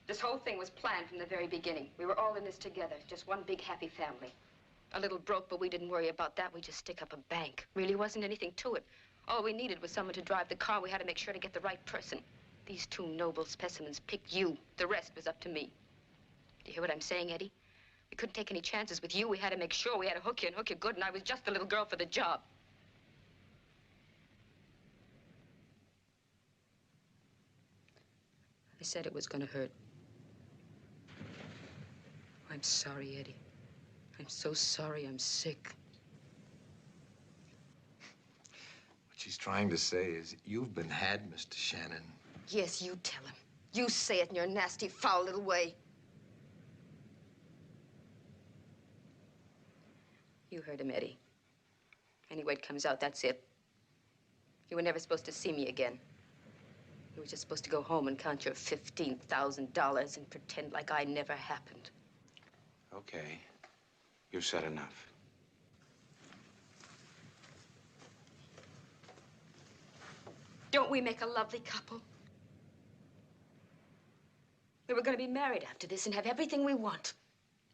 This whole thing was planned from the very beginning. We were all in this together, just one big happy family. A little broke, but we didn't worry about that. We just stick up a bank. Really wasn't anything to it. All we needed was someone to drive the car. We had to make sure to get the right person. These two noble specimens picked you. The rest was up to me. Do you hear what I'm saying, Eddie? We couldn't take any chances with you. We had to make sure we had to hook you and hook you good, and I was just the little girl for the job. I said it was gonna hurt. I'm sorry, Eddie. I'm so sorry I'm sick. What she's trying to say is, you've been had, Mr. Shannon. Yes, you tell him. You say it in your nasty, foul little way. You heard him, Eddie. Anyway, it comes out, that's it. You were never supposed to see me again. You were just supposed to go home and count your $15,000 and pretend like I never happened. Okay. You've said enough. Don't we make a lovely couple? We were going to be married after this and have everything we want.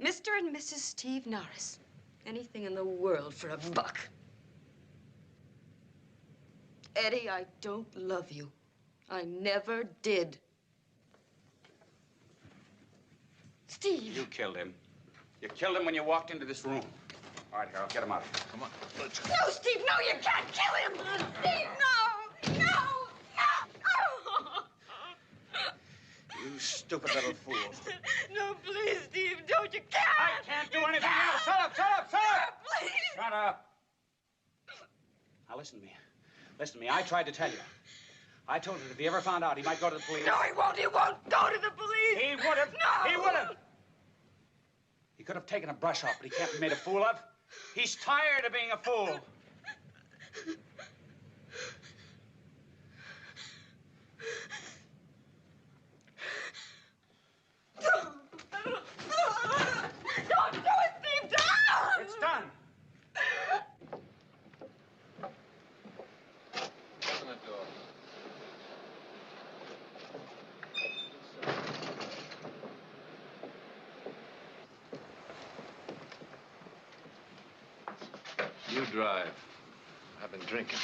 Mr. and Mrs. Steve Norris. Anything in the world for a buck. Eddie, I don't love you. I never did. Steve! You killed him. You killed him when you walked into this room. All right, Harold, get him out of here. Come on, let's go. No, Steve, no, you can't kill him! Steve, no! No! No! You stupid little fool. No, please, Steve, don't. You can't! I can't do anything else. Shut up, shut up, shut up! Please! Shut up. Now, listen to me. Listen to me. I tried to tell you. I told you if he ever found out, he might go to the police. No, he won't. He won't go to the police. He would have. No! He would have. He could have taken a brush off, but he can't be made a fool of. He's tired of being a fool. drive. I've been drinking.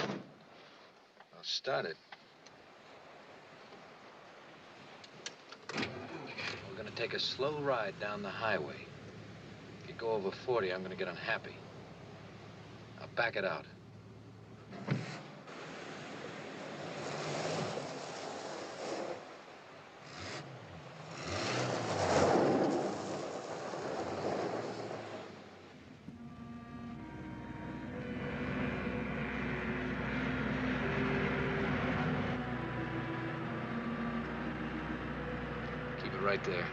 I'll start it. We're gonna take a slow ride down the highway. If you go over 40, I'm gonna get unhappy. I'll back it out. Keep it right there.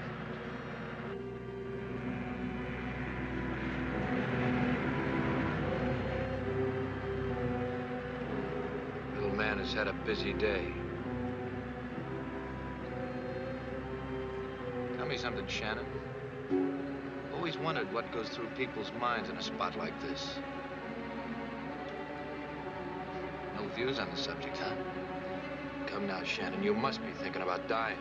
Little man has had a busy day. Tell me something, Shannon. Always wondered what goes through people's minds in a spot like this. No views on the subject, huh? Come now, Shannon, you must be thinking about dying.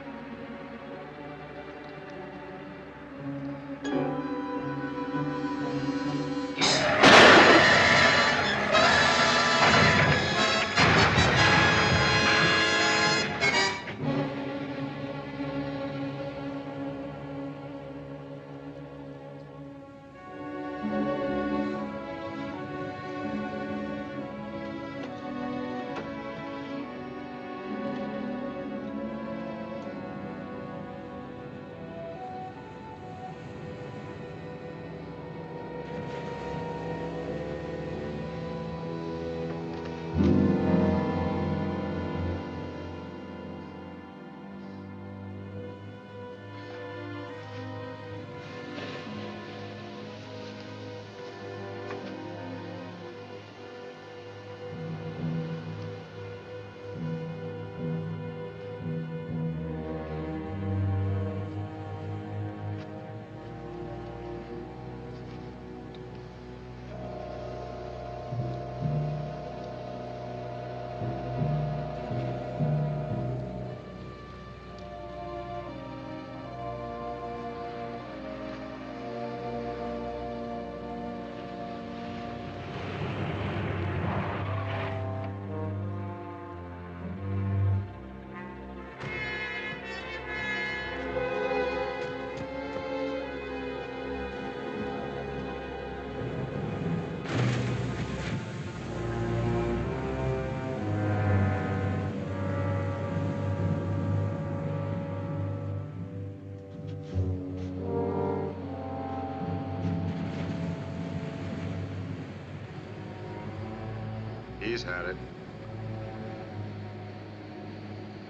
He's had it.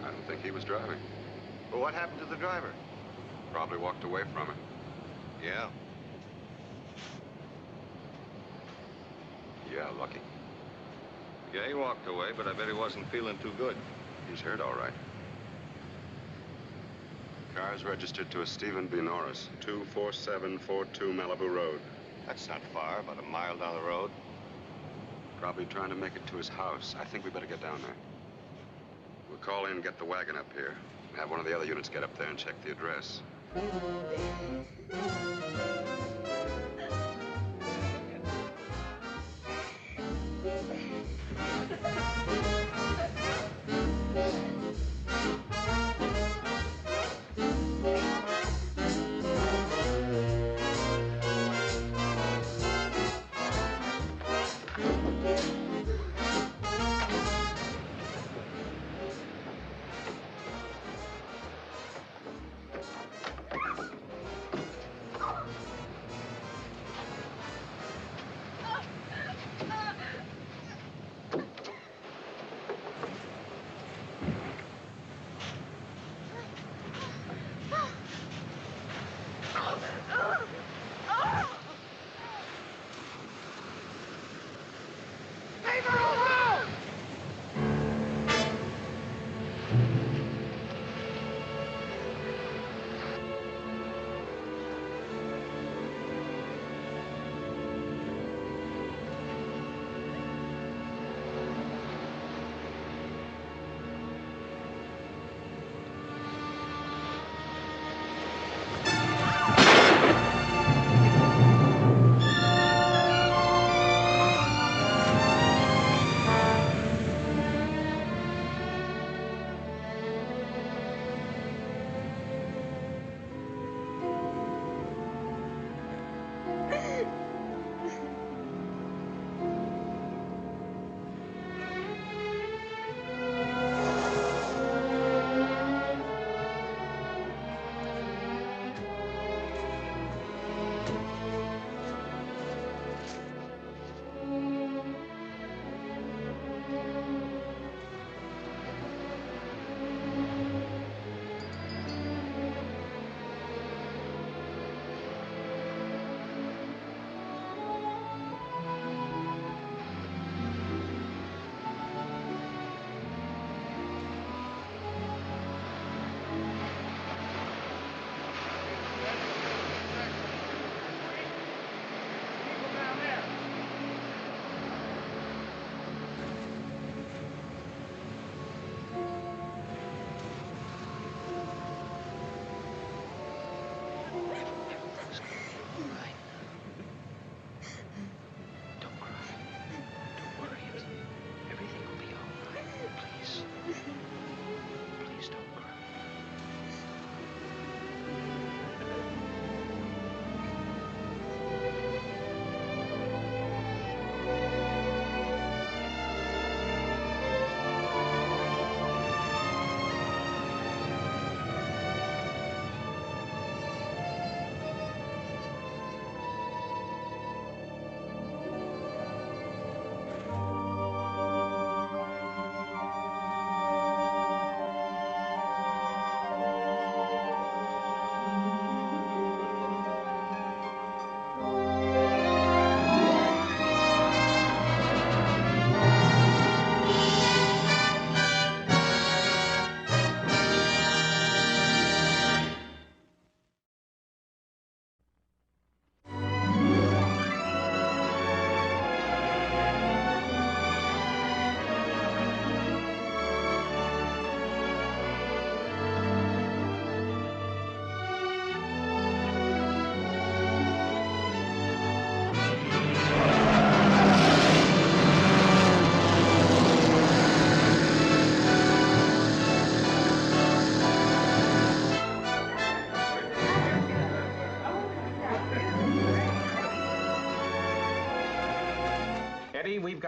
I don't think he was driving. Well, what happened to the driver? Probably walked away from it. Yeah. Yeah, lucky. Yeah, he walked away, but I bet he wasn't feeling too good. He's hurt all right. Car's registered to a Stephen B. Norris, 24742 Malibu Road. That's not far, about a mile down the road. Probably trying to make it to his house. I think we better get down there. We'll call in and get the wagon up here. Have one of the other units get up there and check the address.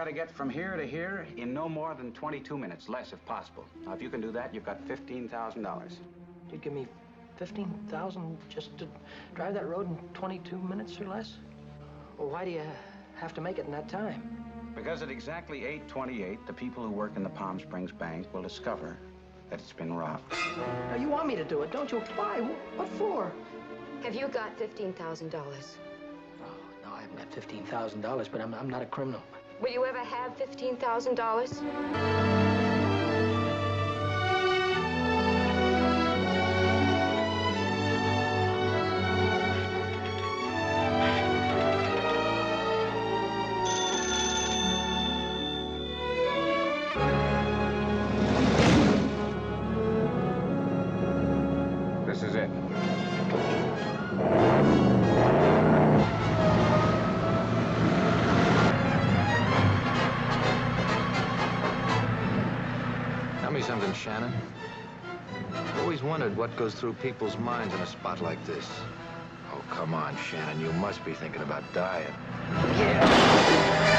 got to get from here to here in no more than 22 minutes, less if possible. Now, if you can do that, you've got $15,000. You'd give me $15,000 just to drive that road in 22 minutes or less? Well, why do you have to make it in that time? Because at exactly 8:28, the people who work in the Palm Springs Bank will discover that it's been robbed. Now, you want me to do it, don't you? Why? What for? Have you got $15,000? No, I haven't got $15,000, but I'm not a criminal. Will you ever have $15,000? This is it. Tell me something, Shannon. I've always wondered what goes through people's minds in a spot like this. Oh, come on, Shannon. You must be thinking about dying. Yeah.